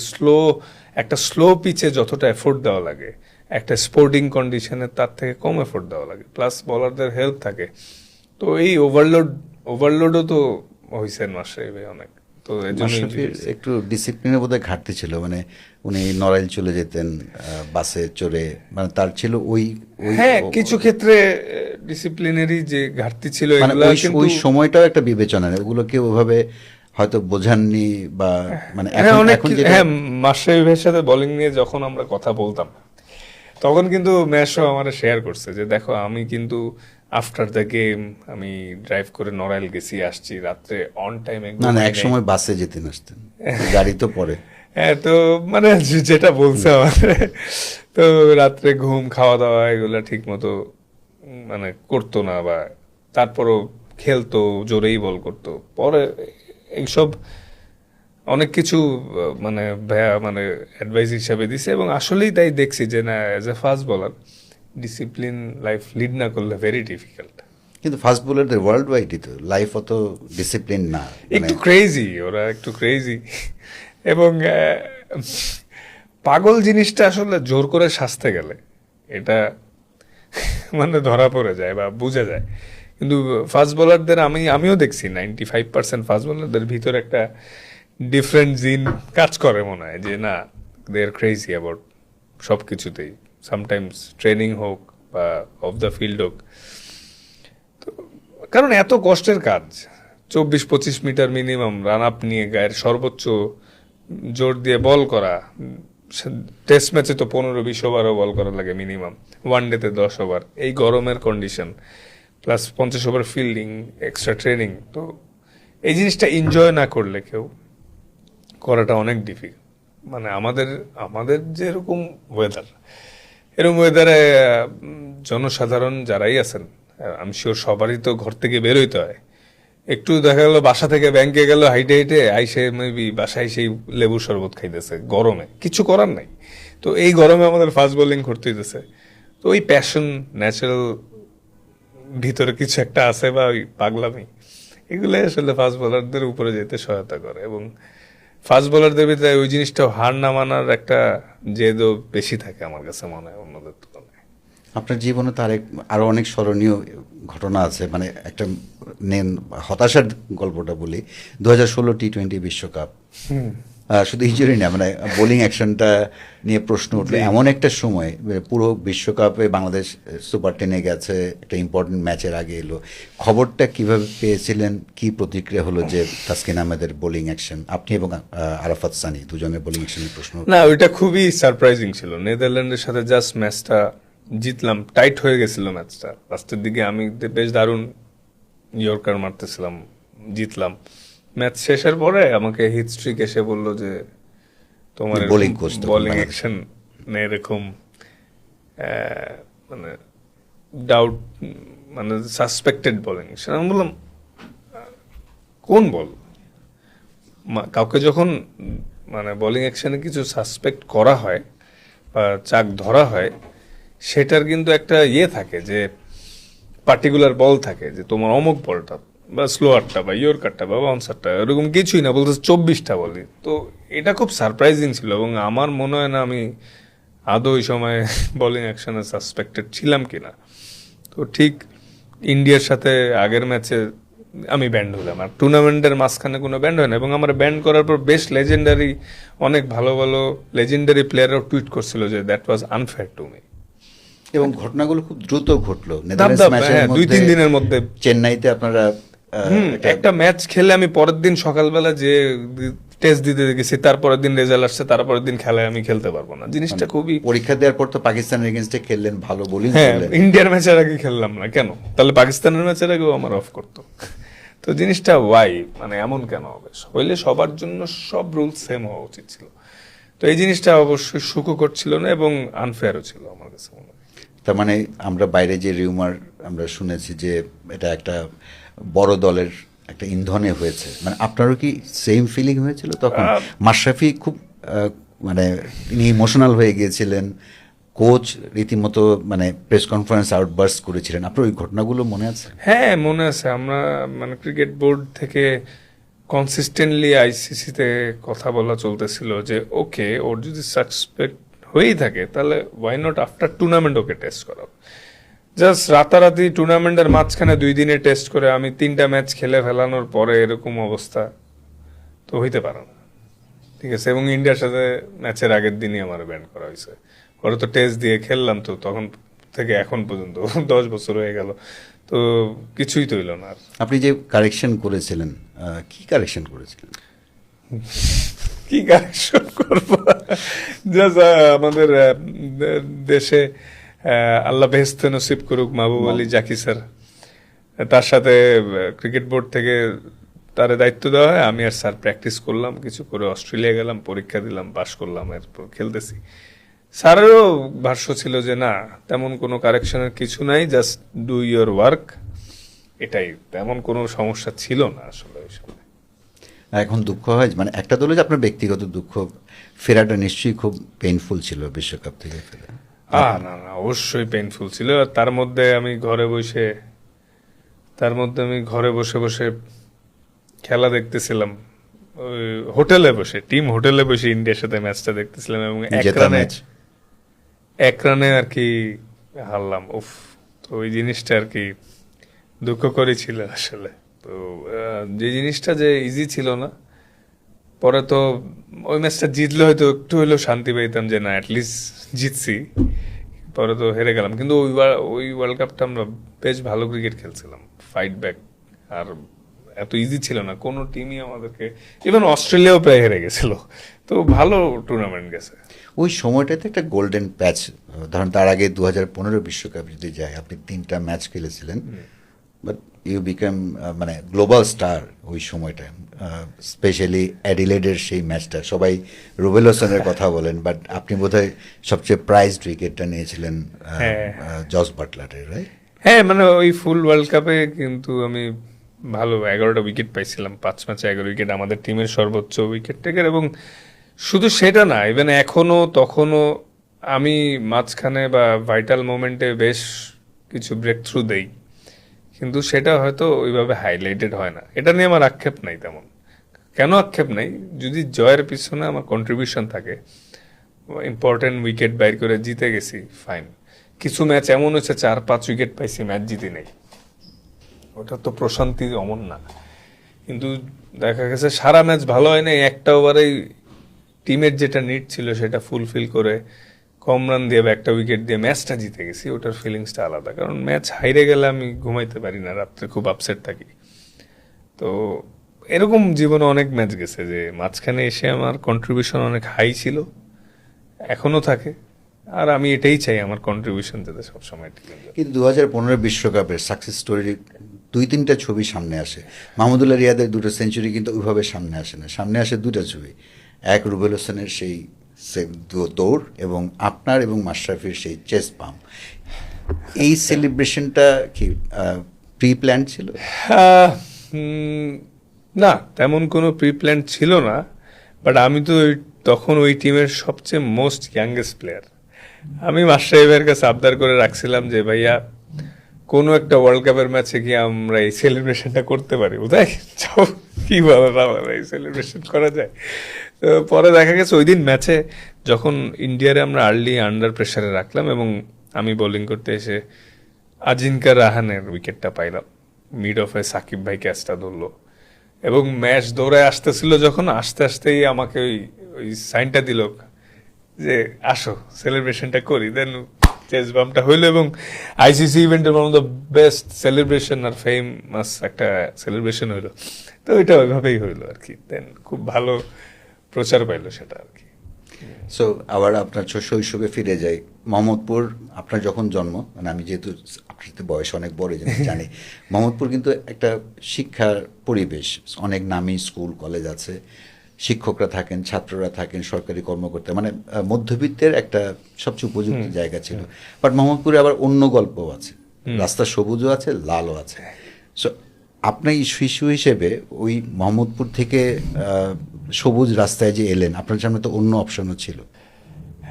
একটা স্লো পিচে যতটা এফোর্ট দেওয়া লাগে, একটা স্পোর্টিং কন্ডিশনে তার থেকে কম এফোর্ট দেওয়া লাগে, প্লাস বলারদের হেল্প থাকে। তো এই ওভারলোডও তো হয়েছেন মাশরাফি ভাই অনেক। তো এর জন্য একটু ডিসিপ্লিনের বোধহয় ঘাটতি ছিল, মানে উনি নড়াইল চলে যেতেন বাসে চড়ে, মানে তার ছিল ওই। হ্যাঁ, কিছু ক্ষেত্রে ডিসিপ্লিনারি যে ঘাটতি ছিল, মানে ওই সময়টাও একটা বিবেচনা, ওগুলোকে ওইভাবে হয়তো বোঝাননি বা মানে হ্যাঁ, মাশরাফি ভাইয়ের সাথে বোলিং নিয়ে যখন আমরা কথা বলতাম তখন কিন্তু ম্যাচও আমার শেয়ার করছে যে দেখো, আমি কিন্তু আফটার দ্য গেম আমি ড্রাইভ করে নড়াইল গেছি, আসছি রাত্রে অন টাইমে। না, এক সময় বাসে যেতেন আসতেন, গাড়ি তো পরে। হ্যাঁ, তো মানে যেটা বলছে আমাদের, তো রাত্রে ঘুম, খাওয়া দাওয়া এগুলা ঠিক মতো মানে করতো না, বা তারপরও খেলতো, জোরেই বল করতো। পরে এইসব অনেক কিছু মানে মানে অ্যাডভাইস হিসাবে দিছে, এবং আসলেই তাই দেখছি যে না, as a fast bowler discipline life lead না করলে ভেরি ডিফিকাল্ট। কিন্তু ফাস্ট বোলারদের ওয়ার্ল্ড ওয়াইডই তো লাইফ অত ডিসিপ্লিন না, একটু ক্রেজি, ওরা একটু ক্রেজি। এবং পাগল জিনিসটা আসলে জোর করে শাস্তে গেলে এটা মানে ধরা পড়ে যায় বা বোঝা যায়। কিন্তু ফাস্ট বোলারদের আমিও দেখছি 95% ফাস্ট বোলারদের ভিতরে একটা ডিফারেন্ট জিন কাজ করে মনে হয়, যে না, দে আর ক্রেজি অ্যাবাউট সব কিছুতেই। সামটাইমস ট্রেনিং হোক বা অফ দ্য ফিল্ড হোক। তো কারণ এত কষ্টের কাজ, 24-25 মিটার মিনিমাম রান আপ নিয়ে গায়ের সর্বোচ্চ জোর দিয়ে বল করা। টেস্ট ম্যাচে তো 15-20 ওভারও বল করা লাগে মিনিমাম, ওয়ান ডেতে 10 ওভার, এই গরমের condition, plus 50 over fielding, extra training. তো এই জিনিসটা এনজয় না করলে কেউ করাটা অনেক ডিফিকাল্ট। মানে আমাদের যেরকম ওয়েদার, এরকম ওয়েদারে জনসাধারণ যারাই আছেন, আমি শিওর সবারই তো ঘর থেকে বেরোইতে হয়। একটু দেখা গেল বাসা থেকে ব্যাংকে গেল হাইটে হাইটে, আইসে মেবি বাসায় সেই লেবুর শরবত খাইতেছে গরমে, কিছু করার নাই। তো এই গরমে আমাদের ফাস্ট বোলিং করতে হইতেছে। তো ওই প্যাশন, ন্যাচারাল ভিতরে কিছু একটা আছে, বা ওই পাগলামি, এগুলো আসলে ফাস্ট বোলারদের উপরে যেতে সহায়তা করে। এবং ফাস্ট বোলারদের ভিতরে ওই জিনিসটা হার না মানার একটা জেদও বেশি থাকে আমার কাছে মনে হয় অন্যদের তুলনায়। আপনার জীবনে তো আরো অনেক স্মরণীয় ঘটনা আছে, মানে একটা হতাশার গল্পটা বলি। 2016 টি-20 বিশ্বকাপ, শুধু ইনজুরি না, মানে বোলিং অ্যাকশনটা নিয়ে প্রশ্ন উঠলো এমন একটা সময়, পুরো বিশ্বকাপে বাংলাদেশ সুপার 10-এ গেছে, একটা ইম্পর্টেন্ট ম্যাচের আগে এলো। খবরটা কিভাবে পেয়েছিলেন, কি প্রতিক্রিয়া হলো যে তাসকিন আহমেদের বোলিং অ্যাকশন, আপনি এবং আরাফাত সানি দুজনের বোলিং অ্যাকশনের প্রশ্ন? না, ওইটা খুবই সারপ্রাইজিং ছিল। নেদারল্যান্ডের সাথে জাস্ট ম্যাচটা জিতলাম, টাইট হয়ে গেছিল ম্যাচটা, লাস্টের দিকে আমি বেশ দারুণ ইয়র্কার মারতেছিলাম, জিতলাম। ম্যাচ শেষের পরে আমাকে হিটস্ট্রিক এসে বলল যে তোমার বোলিং অ্যাকশন এরকম মানে ডাউট, মানে সাসপেক্টেড বোলিং অ্যাকশন। আমি বললাম কোন বল? কাউকে যখন মানে বোলিং অ্যাকশনে কিছু সাসপেক্ট করা হয় বা চাক ধরা হয়, সেটার কিন্তু একটা ইয়ে থাকে, যে পার্টিকুলার বল থাকে, যে তোমার অমুক বলটা বা স্লোয়ারটা বা ইয়র্কারটা বা বাউন্সারটা এরকম কিছুই না, বলতে 24টা বলি। তো এটা খুব সারপ্রাইজিং ছিল এবং আমার মনে হয় না আমি আদৌ ওই সময় বোলিং অ্যাকশনে সাসপেক্টেড ছিলাম কিনা। তো ঠিক ইন্ডিয়ার সাথে আগের ম্যাচে আমি ব্যান্ড হলাম, আর টুর্নামেন্টের মাঝখানে কোনো ব্যান্ড হয় না। এবং আমার ব্যান্ড করার পর বেশ লেজেন্ডারি, অনেক ভালো ভালো লেজেন্ডারি প্লেয়াররাও টুইট করছিল যে that was unfair to me. এবং ঘটনাগুলো খুব দ্রুত ঘটলো। হ্যাঁ, 2-3 দিনের মধ্যে চেন্নাইতে আপনারা একটা ম্যাচ খেলে আমি পরের দিন সকালবেলা যে টেস্ট দিতে গেছি, তারপরের দিন রেজাল্ট আসছে, তারপরের দিন খেলায় আমি খেলতে পারবো না। জিনিসটা খুবই, পরীক্ষা দেওয়ার পর তো পাকিস্তানের এগেনস্টে খেললেন, ভালো বোলিং হ্যাঁ, করলেন। ইন্ডিয়ার ম্যাচের আগে খেললাম না কেন? তাহলে পাকিস্তানের ম্যাচের আগেও আমার অফ করতো। তো জিনিসটা ওয়াই, মানে এমন কেন হবে? হইলে সবার জন্য সব রুল সেম হওয়া উচিত ছিল। তো এই জিনিসটা অবশ্যই সুখকর ছিল না এবং আনফেয়ারও ছিল আমার কাছে মনে হয়। তার মানে আমরা বাইরে যে রিউমার আমরা শুনেছি যে এটা একটা বড় দলের একটা ইন্ধনে হয়েছে, মানে আপনারও কি সেম ফিলিং হয়েছিল তখন? মাশরাফি খুব মানে তিনি ইমোশনাল হয়ে গিয়েছিলেন, কোচ রীতিমতো মানে প্রেস কনফারেন্স আউটবার্স্ট করেছিলেন, আপনার ওই ঘটনাগুলো মনে আছে? হ্যাঁ, মনে আছে। আমরা মানে ক্রিকেট বোর্ড থেকে কনসিস্টেন্টলি আইসিসিতে কথা বলা চলতেছিল যে ওকে, ওর যদি সাসপেক্ট হয়েই থাকে তাহলে ওয়াই নট আফটার টুর্নামেন্ট ওকে টেস্ট করা। জাস্ট রাতারাতি টুর্নামেন্টের মাঝখানে 2 দিনে টেস্ট করে আমি 3টা ম্যাচ খেলে ফেলানোর পরে এরকম অবস্থা তো হইতে পারে না, ঠিক আছে। এবং ইন্ডিয়ার সাথে ম্যাচের আগের দিনই আমার ব্যান্ড করা হয়েছে। পরে তো টেস্ট দিয়ে খেললাম, তো তখন থেকে এখন পর্যন্ত 10 বছর হয়ে গেল, তো কিছুই তো হইল না আর। আপনি যে কারেকশন করেছিলেন, কি কারেকশন করেছিলেন? কি কারেকশন করবো, জাস্ট আমাদের দেশে আল্লাহ বেহেস্ত নসিব করুক মাহবুব আলী জাকি স্যার, তার সাথে ক্রিকেট বোর্ড থেকে তারে দায়িত্ব দেওয়া হয়। আমি আর স্যার প্র্যাকটিস করলাম, কিছু করে অস্ট্রেলিয়া গেলাম, পরীক্ষা দিলাম, পাস করলাম, এরপর খেলতেছি। স্যারেরও ভাষ্য ছিল যে না, তেমন কোনো কারেকশনের কিছু নাই, জাস্ট ডু ইয়োর ওয়ার্ক, এটাই, তেমন কোনো সমস্যা ছিল না আসলে ওই সময়। এখন দুঃখ হয়, মানে একটা দলে যে আপনার ব্যক্তিগত দুঃখ, ফেরাটা নিশ্চয়ই খুব পেইনফুল ছিল বিশ্বকাপ থেকে ফেরা। না না, অবশ্যই পেইনফুল ছিল। আর তার মধ্যে আমি ঘরে বসে বসে খেলা দেখতেছিলাম, ওই হোটেলে বসে, টিম হোটেলে বসে ইন্ডিয়ার সাথে ম্যাচটা দেখতেছিলাম এবং এক রানে আর কি হারলাম। উফ, তো ওই জিনিসটা আর কি দুঃখকরই ছিল আসলে। তো যে জিনিসটা যে ইজি ছিল না, পরে তো ওই ম্যাচটা জিতলে হয়তো একটু হলেও শান্তি পেতাম যে না অ্যাটলিস্ট জিতছি। পরে তো হেরে গেলাম, কিন্তু ওই ওয়ার্ল্ড কাপটা আমরা বেশ ভালো ক্রিকেট খেলছিলাম, ফাইট ব্যাক, আর এত ইজি ছিল না কোনো টিমই আমাদেরকে, ইভেন অস্ট্রেলিয়াও প্রায় হেরে গেছিল। তো ভালো টুর্নামেন্ট গেছে ওই সময়টাতে একটা গোল্ডেন প্যাচ। ধরেন তার আগে 2015 বিশ্বকাপ যদি যায়, আপনি 3টা ম্যাচ খেলেছিলেন, বাট ইউ বিকাম মানে গ্লোবাল স্টার ওই সময়টা। স্পেশালি অ্যাডিলেডের সেই ম্যাচটা, সবাই রুবেল হোসেনের কথা বলেন, বাট আপনি বোধহয় সবচেয়ে প্রাইজড উইকেটটা নিয়েছিলেন জস বাটলারের, রাইট? হ্যাঁ, মানে ওই ফুল ওয়ার্ল্ড কাপে কিন্তু আমি ভালো 11টা উইকেট পাইছিলাম, 5 ম্যাচে 11 উইকেট, আমাদের টিমের সর্বোচ্চ উইকেট টেকার। এবং শুধু সেটা না, ইভেন তখনও আমি মাঝখানে বা ভাইটাল মোমেন্টে বেশ কিছু ব্রেক থ্রু দেই, কিন্তু সেটা হয়তো ওইভাবে হাইলাইটেড হয় না। এটা নিয়ে আমার আক্ষেপ নাই তেমন। কেন আক্ষেপ নাই? যদি জয়ের পিছনে আমার কন্ট্রিবিউশন থাকে, ইম্পর্টেন্ট উইকেট বাইর করে জিতে গেছি, ফাইন। কিছু ম্যাচ এমন হচ্ছে 4-5 উইকেট পাইছি, ম্যাচ জিতে নেই, ওটা তো প্রশান্তি অমন না। কিন্তু দেখা গেছে সারা ম্যাচ ভালো হয় না, একটা ওভারেই টিমের যেটা নিড ছিল সেটা ফুলফিল করে কম রান দিয়ে বা একটা উইকেট দিয়ে ম্যাচটা জিতে গেছি, ওটার ফিলিংসটা আলাদা। কারণ ম্যাচ হাইরে গেলে আমি ঘুমাইতে পারি না, রাত্রে খুব আপসেট থাকি। তো এরকম জীবনে অনেক ম্যাচ গেছে যে মাঝখানে এসে আমার কন্ট্রিবিউশন অনেক হাই ছিল, এখনো থাকে, আর আমি এটাই চাই আমার কন্ট্রিবিউশন যাতে সবসময় ঠিক। কিন্তু 2015 বিশ্বকাপের সাকসেস স্টোরির 2-3টা ছবি সামনে আসে। মাহমুদুল্লাহ রিয়াদের 2টা সেঞ্চুরি কিন্তু ওইভাবে সামনে আসে না, সামনে আসে 2টা ছবি, এক রুবেল হোসেনের সেই দৌড় এবং আপনার এবং মাশরাফির সেই চেস্ট পাম্প। এই সেলিব্রেশনটা কি প্রি প্ল্যান ছিল? না, তেমন কোনো প্রি প্ল্যান ছিল না, বাট আমি তো তখন ওই টিমের সবচেয়ে মোস্ট ইয়াংগেস্ট প্লেয়ার। আমি মাশরাফি ভাইয়ের কাছে আবদার করে রাখছিলাম যে ভাইয়া কোনো একটা ওয়ার্ল্ড কাপের ম্যাচে কি আমরা এই সেলিব্রেশনটা করতে পারি, বুঝাই যাও কি বলো না এই সেলিব্রেশন করা যায়। তো পরে দেখা গেছে ওই দিন ম্যাচে যখন ইন্ডিয়ারে আমরা আর্লি আন্ডার প্রেসারে রাখলাম এবং আমি বোলিং করতে এসে আজিনকা রাহানের উইকেটটা পাইলাম, মিড অফে সাকিব ভাই ক্যাচটা ধরলো এবং ম্যাচ দৌড়ায় আসতেছিল, যখন আস্তে আস্তেই আমাকে ওই সাইনটা দিল যে আসো সেলিব্রেশনটা করি, দেন চেস বামটা হইলো এবং আইসিসি ইভেন্টের one of the best celebration আর ফেমাস একটা সেলিব্রেশন হইলো। তো ওইটা ওইভাবেই হইলো আর কি, দেন খুব ভালো প্রচার পাইলো সেটা আর কি। সো আবার আপনার শৈশবে ফিরে যাই, মোহাম্মদপুর আপনার যখন জন্ম, মানে আমি যেহেতু আপনার সাথে বয়স অনেক বড় জানি মোহাম্মদপুর কিন্তু একটা শিক্ষার পরিবেশ, অনেক নামী স্কুল কলেজ আছে, শিক্ষকরা থাকেন, ছাত্ররা থাকেন, সরকারি কর্মকর্তা, মানে মধ্যবিত্তের একটা সবচেয়ে উপযুক্ত জায়গা ছিল। বাট মোহাম্মদপুরে আবার অন্য গল্পও আছে, রাস্তা সবুজও আছে, লালও আছে। সো আপনি শিশু হিসেবে ওই মোহাম্মদপুর থেকে সবুজ রাস্তায় যে এলেন, আপনার সামনে তো অন্য অপশনও ছিল।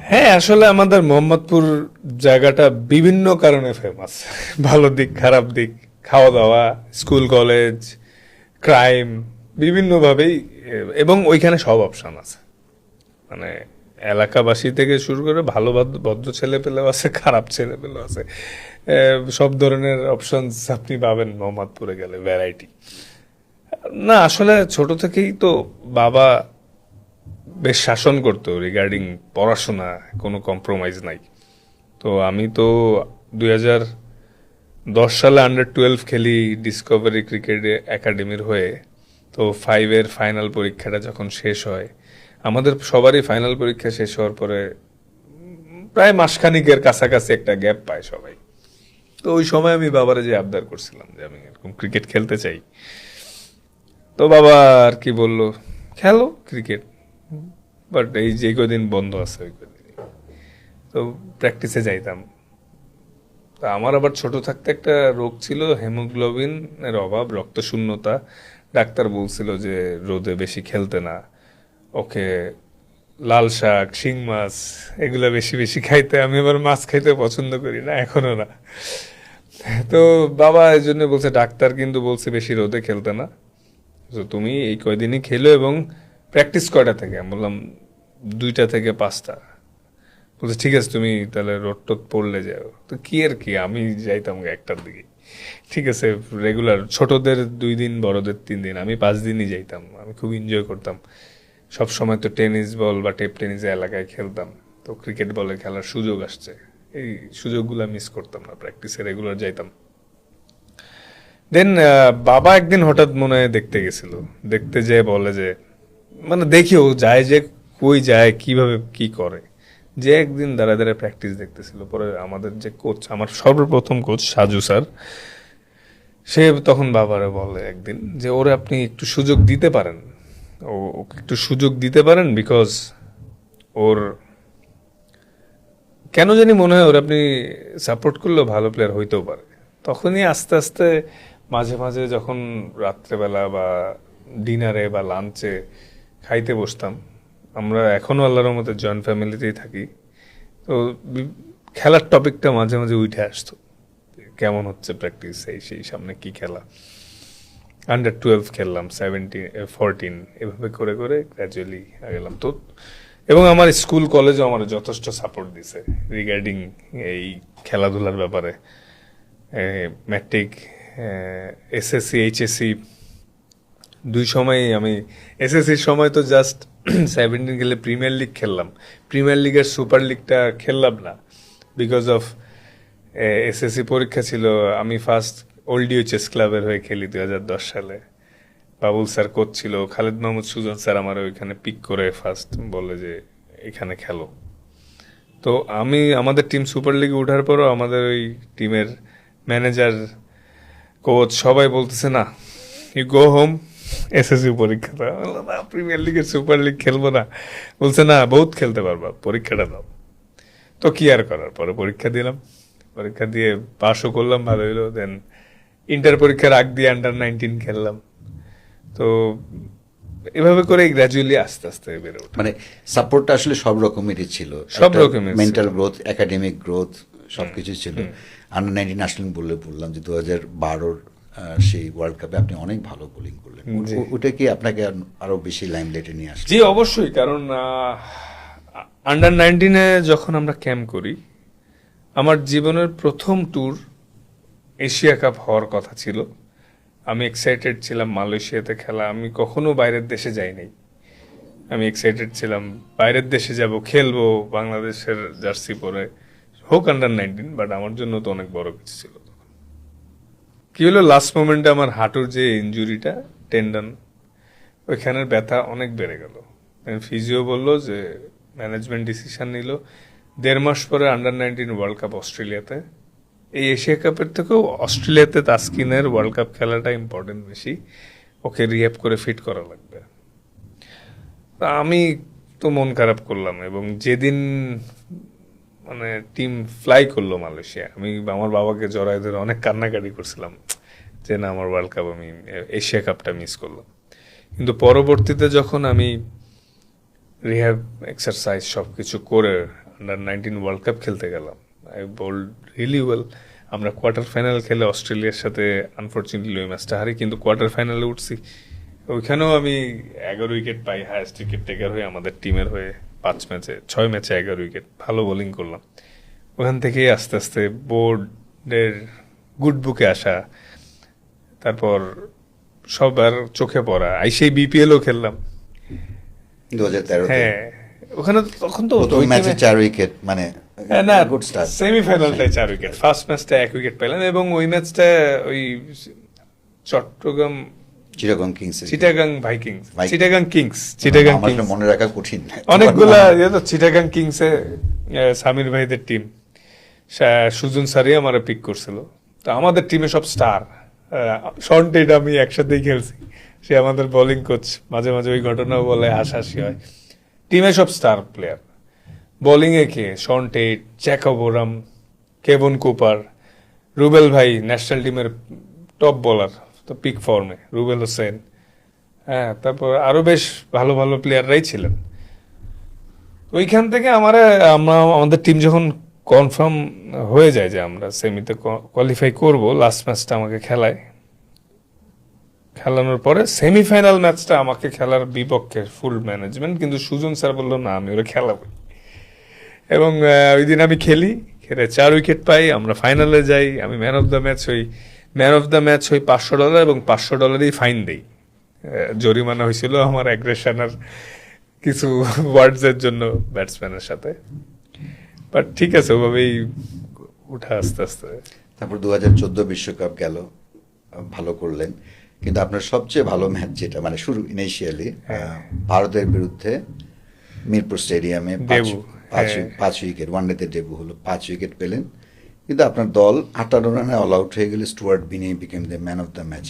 হ্যাঁ, আসলে আমাদের মোহাম্মদপুর জায়গাটা বিভিন্ন কারণে ফেমাস, ভালো দিক খারাপ দিক, খাওয়া দাওয়া, স্কুল কলেজ, ক্রাইম, বিভিন্নভাবেই, এবং ওইখানে সব অপশন আছে, মানে এলাকাবাসী থেকে শুরু করে ভালো ভদ্র ছেলে পেলেও আছে, খারাপ ছেলে পেলেও আছে, সব ধরনের অপশনস আপনি পাবেন মোহাম্মদপুরে গেলে, ভ্যারাইটি। না আসলে ছোট থেকেই তো বাবা বেশ শাসন করতো রিগার্ডিং পড়াশোনা, কোনো কম্প্রোমাইজ নাই। তো আমি তো 2010 সালে আন্ডার-12 খেলি ডিসকভারি ক্রিকেট একাডেমির হয়ে। তো 5-এর ফাইনাল পরীক্ষাটা যখন শেষ হয়, আমাদের সবারই ফাইনাল পরীক্ষা শেষ হওয়ার পরে প্রায় মাসখানিকের কাছাকাছি একটা গ্যাপ পায় সবাই। তো ওই সময় আমি বাবারে যে আবদার করছিলাম যে আমি এরকম ক্রিকেট খেলতে চাই, তো বাবা আর কি বললো, খেলো ক্রিকেট, বাট এই যে কদিন বন্ধ আছে ওই কদিন। তো প্র্যাকটিসে যাইতাম। তা আমার আবার ছোট থাকতে একটা রোগ ছিল, হেমোগ্লোবিন এর অভাব, রক্তশূন্যতা। ডাক্তার বলছিল যে রোদে বেশি খেলতে না, ওকে লাল শাক, শিং মাছ এগুলা বেশি বেশি খাইতে। আমি আবার মাছ খাইতে পছন্দ করি না, এখনো না। তো বাবা এই জন্য বলছে, ডাক্তার কিন্তু বলছে বেশি রোদে খেলতে না, তো তুমি এই কয়দিনই খেলো এবং প্র্যাকটিস কয়টা থেকে? আমি বললাম 2টা থেকে 5টা। বলছে ঠিক আছে, তুমি তাহলে রোদ টোদ পড়লে যাও। তো কি আর কি, আমি যাইতাম 1টার দিকে, ঠিক আছে, রেগুলার, ছোটদের 2 দিন, বড়দের 3 দিন, আমি 5 দিনই যাইতাম। আমি খুব এনজয় করতাম। সব সময় তো টেনিস বল বা টেপ টেনিসে এলাকায় খেলতাম, তো ক্রিকেট বলে খেলার সুযোগ আসছে, এই সুযোগগুলো মিস করতাম না, প্র্যাকটিসে রেগুলার যাইতাম। দেন বাবা একদিন হঠাৎ মনে হয় দেখতে গেছিল, দেখতে যেয়ে বলে যে, মানে দেখি ও যায় যে কই যায়, কিভাবে কি করে, যে একদিন দাঁড়ায় দাঁড়ায় প্র্যাকটিস দেখতেছিল। পরে আমাদের যে কোচ, আমার সর্বপ্রথম কোচ সাজু স্যার, সে তখন বাবারে বলে একদিন যে ওরে আপনি একটু সুযোগ দিতে পারেন, ওকে একটু সুযোগ দিতে পারেন, বিকজ ওর কেন জানি মনে হয় ওর আপনি সাপোর্ট করলেও ভালো প্লেয়ার হইতেও পারে। তখনই আস্তে আস্তে মাঝে মাঝে যখন রাত্রেবেলা বা ডিনারে বা লাঞ্চে খাইতে বসতাম, আমরা এখনো আল্লাহর মতো জয়েন্ট ফ্যামিলিতেই থাকি, তো খেলার টপিকটা মাঝে মাঝে উঠে আসতো, কেমন হচ্ছে প্র্যাকটিস, সেই সামনে কি খেলা। আন্ডার-12 খেললাম, 17, 14, এভাবে করে করে গ্র্যাজুয়ালি গেলাম। তো এবং আমার স্কুল কলেজও আমার যথেষ্ট সাপোর্ট দিছে রিগার্ডিং এই খেলাধুলার ব্যাপারে। ম্যাট্রিক, এসএসসি, এইচএসসি 2 সময়ই আমি, এসএসসির সময় তো জাস্ট 17 গেলে প্রিমিয়ার লিগ খেললাম, প্রিমিয়ার লিগের সুপার লিগটা খেললাম না, বিকজ অফ এসএসসি পরীক্ষা ছিল। আমি ফার্স্ট ওল্ড ইউএইচএস ক্লাবের হয়ে খেলি 2010 সালে। বাবুল স্যার কোচ ছিল, খালেদ মাহমুদ সুজন স্যার আমার ওইখানে পিক করে ফার্স্ট বলে যে এখানে খেলো। তো আমি, আমাদের টিম সুপার লিগে ওঠার পরও আমাদের ওই টিমের ম্যানেজার, কোচ সবাই বলতেছে না, ইউ গো হোম, এসএসসি পরীক্ষাটা। না, প্রিমিয়ার লিগের সুপার লিগ খেলবো না। বলছে না, বহুত খেলতে পারবা, পরীক্ষাটা দাও। তো কি আর করার, পরে পরীক্ষা দিলাম, পরীক্ষা দিয়ে পাসও করলাম, ভালো হইলো। দেন ইন্টার পরীক্ষার আগ দিয়ে আন্ডার-19 খেললাম। তো এভাবে করে গ্র্যাজুয়ালি আস্তে আস্তে বেড়ে ওঠে। মানে সাপোর্টটা আসলে সব রকমেরই ছিল, সব রকমের মেন্টাল গ্রোথ, একাডেমিক গ্রোথ, সবকিছু ছিল। আন্ডার 19 ন্যাশনাল বললাম যে 2012 সেই ওয়ার্ল্ড কাপে আপনি অনেক ভালো বোলিং করলেন। জি। ওটা কি আপনাকে আরো বেশি লাইমলাইটে নিয়ে আসছে? জি অবশ্যই, কারণ আন্ডার 19-এ যখন আমরা ক্যাম্প করি, আমার জীবনের প্রথম ট্যুর এশিয়া কাপ হওয়ার কথা ছিল। আমি এক্সাইটেড ছিলাম মালয়েশিয়াতে খেলা, আমি কখনো বাইরের দেশে যাই নাই। আমি এক্সাইটেড ছিলাম বাইরের দেশে যাব, খেলবো বাংলাদেশের জার্সি পরে, হোক আন্ডার 19, বাট আমার জন্য তো অনেক বড় কিছু ছিল তখন। কি হলো, লাস্ট মোমেন্টে আমার হাঁটুর যে ইনজুরিটা, টেন্ডন, ওইখানের ব্যথা অনেক বেড়ে গেল। ফিজিও বললো যে, ম্যানেজমেন্ট ডিসিশন নিল 1.5 মাস পরে আন্ডার 19 ওয়ার্ল্ড কাপ অস্ট্রেলিয়াতে। এই এশিয়া কাপের থেকেও অস্ট্রেলিয়াতে তাসকিনের ওয়ার্ল্ড কাপ খেলাটা ইম্পর্টেন্ট বেশি, ওকে রিহ্যাব করে ফিট করা লাগবে। তা আমি তো মন খারাপ করলাম, এবং যেদিন মানে টিম ফ্লাই করলো মালয়েশিয়া, আমি আমার বাবাকে জড়ায় ধরে অনেক কান্নাকাটি করছিলাম যে না, আমার ওয়ার্ল্ড কাপ, আমি এশিয়া কাপটা মিস করলাম। কিন্তু পরবর্তীতে যখন আমি রিহ্যাব এক্সারসাইজ সব কিছু করে আন্ডার 19 ওয়ার্ল্ড কাপ খেলতে গেলাম, আই বোল্ড রিয়েলি ওয়েল। আমরা কোয়ার্টার ফাইনাল খেলে অস্ট্রেলিয়ার সাথে আনফর্চুনেটলি ওই ম্যাচটা হারি, কিন্তু কোয়ার্টার ফাইনালে উঠছি। ওইখানেও আমি 11 উইকেট পাই, হায়েস্ট উইকেট টেকার হয়ে আমাদের টিমের হয়ে। 6 ম্যাচে 11 উইকেট, ভালো বোলিং করলাম। ওখান থেকেই আস্তে আস্তে বোর্ডের গুড বুকে আসা, তারপর সবার চোখে পড়া, সেই বিপিএলও খেললাম 2013 হ্যাঁ। ওখানে তখন তো প্রথম ওই ম্যাচে team-এ- 4 উইকেট, মানে না, গুড স্টার্ট। সেমিফাইনালটায় 4 উইকেট, ফার্স্ট ম্যাচটা 1 উইকেট পেলাম, এবং ওই ম্যাচটা ওই চট্টগ্রাম চিটাগাং ভাইকিংস, চিটাগাং আমার কিংস, মনে রাখা কঠিন। অনেকগুলা তো চিটাগাং কিংসে সামির ভাইদের টিম, সুজন সারি আমারে পিক করছিল। তো আমাদের টিমে সব স্টার, শন টেট আমি একসাথেই খেলছি, সে আমাদের বোলিং কোচ। মাঝে মাঝে ওই ঘটনাও বলে হাসাহাসি হয়। টিমে সব স্টার প্লেয়ার, বোলিং এ কে Shaun Tait, Jacob Oram, Kevon Cooper, Rubel ভাই ন্যাশনাল টিমের টপ বোলার, তো পিক ফর্মে রুবেল হোসেন, হ্যাঁ, তারপর আরো বেশ ভালো ভালো প্লেয়াররাই ছিলেন। ওইখান থেকে আমাদের টিম যখন কনফার্ম হয়ে যায় যে আমরা সেমিতে কোয়ালিফাই করব, লাস্ট ম্যাচটা আমাকে খেলানোর পরে সেমিফাইনাল ম্যাচটা আমাকে খেলার বিপক্ষে ফুল ম্যানেজমেন্ট, কিন্তু সুজন স্যার বললো না, আমি ওরা খেলাবো। এবং ওই দিন আমি খেলে 4 উইকেট পাই, আমরা ফাইনালে যাই, আমি ম্যান অফ দ্য ম্যাচ হই। $500 এবং $500 ফাইন দেই। জরিমানা হয়েছিল আমার অ্যাগ্রেশন আর কিছু ওয়ার্ডস এর জন্য ব্যাটসম্যানের সাথে, বাট ঠিক আছে, ওভাবেই উঠা আস্তে আস্তে। তারপর 2014 বিশ্বকাপ গেল, ভালো করলেন, কিন্তু আপনার সবচেয়ে ভালো ম্যাচ যেটা, মানে শুরু ইনিশিয়ালি ভারতের বিরুদ্ধে মিরপুর স্টেডিয়ামে ডেবু, 5 উইকেট, ওয়ানডেতে ডেবু হলো, 5 উইকেট পেলেন, কিন্তু আপনার দল 58 রানে অল আউট হয়ে গেলে স্টুয়ার্ট বিনি became the man of the match.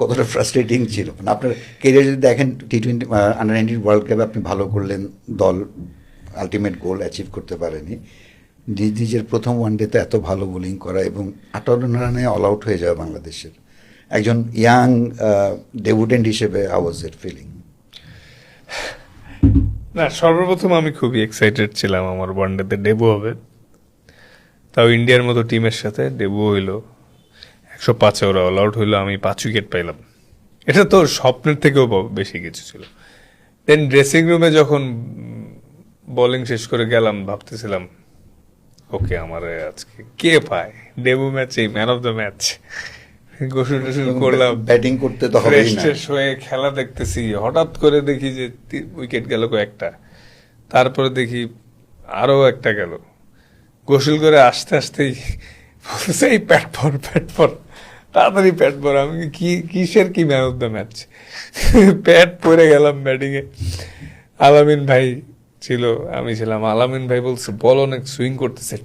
কতটা ফ্রাস্ট্রেটিং ছিল? মানে আপনার কেরিয়ার যদি দেখেন, T20 আন্ডার 19 ওয়ার্ল্ড কাপে আপনি ভালো করলেন, দল আলটিমেট গোল অ্যাচিভ করতে পারেনি, নিজের প্রথম ওয়ানডেতে এত ভালো বোলিং করা এবং 58 রানে অল আউট হয়ে যাওয়া বাংলাদেশের একজন ইয়াং ডেবুটেন্ট হিসেবে, হাউ ওয়াজ ইট ফিলিং? না, সর্বপ্রথম আমি খুবই এক্সাইটেড ছিলাম আমার ওয়ানডেতে ডেবু হবে, তাও ইন্ডিয়ার মতো টিমের সাথে ডেবু হইলো। 105-এ ওরা অল আউট হইলো, আমি 5 উইকেট পাইলাম। এটা তো স্বপ্নের থেকেও বেশি কিছু ছিল। দেন ড্রেসিং রুমে যখন বোলিং শেষ করে গেলাম, ভাবতেছিলাম ওকে, আমার আজকে কে পায়, ডেবু ম্যাচে ম্যান অফ দ্য ম্যাচ। গোসল টোসল করলাম, ব্যাটিং করতে তো হবেই না, ফ্রেশ হয়ে খেলা দেখতেছি, হঠাৎ করে দেখি যে উইকেট গেল কয়েকটা, তারপরে দেখি আরো একটা গেল। গোসল করে আসতে আসতেই বলছে এই প্যাট পর, তাড়াতাড়ি প্যাট পর। আমি কিসের কি ম্যান অফ দ্য ম্যাচ, প্যাট পরে গেলাম ব্যাটিং এ। আলামিন ভাই ছিল, আমি ছিলাম। আলামিন ভাই বলছে বল অনেক সুইং করতেছে,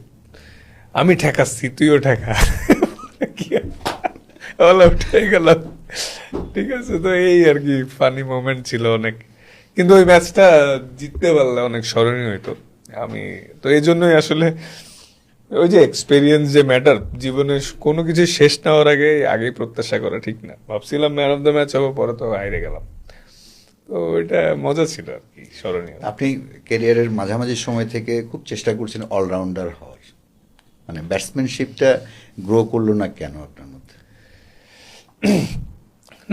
আমি ঠেকাচ্ছি, তুইও ঠেকা। অল আউট হয়ে গেলাম। ঠিক আছে, তো এই আর কি ফানি মোমেন্ট ছিল অনেক, কিন্তু ওই ম্যাচটা জিততে পারলে অনেক স্মরণীয় হইতো। আমি তো এই জন্যই আসলে ওই যে এক্সপেরিয়েন্স যে ম্যাটার, জীবনে কোনো কিছু শেষ না হওয়ার আগেই প্রত্যাশা করা ঠিক না। ভাবছিলাম ম্যান অফ দ্য ম্যাচ হবো, পরে তো হাইরে গেলাম। তো এটা মজা ছিল আর কি, স্মরণীয়। আপনি ক্যারিয়ারের মাঝামাঝি সময় থেকে খুব চেষ্টা করছেন অলরাউন্ডার হওয়ার, মানে ব্যাটসম্যানশিপটা গ্রো করলো না কেন আপনার মধ্যে?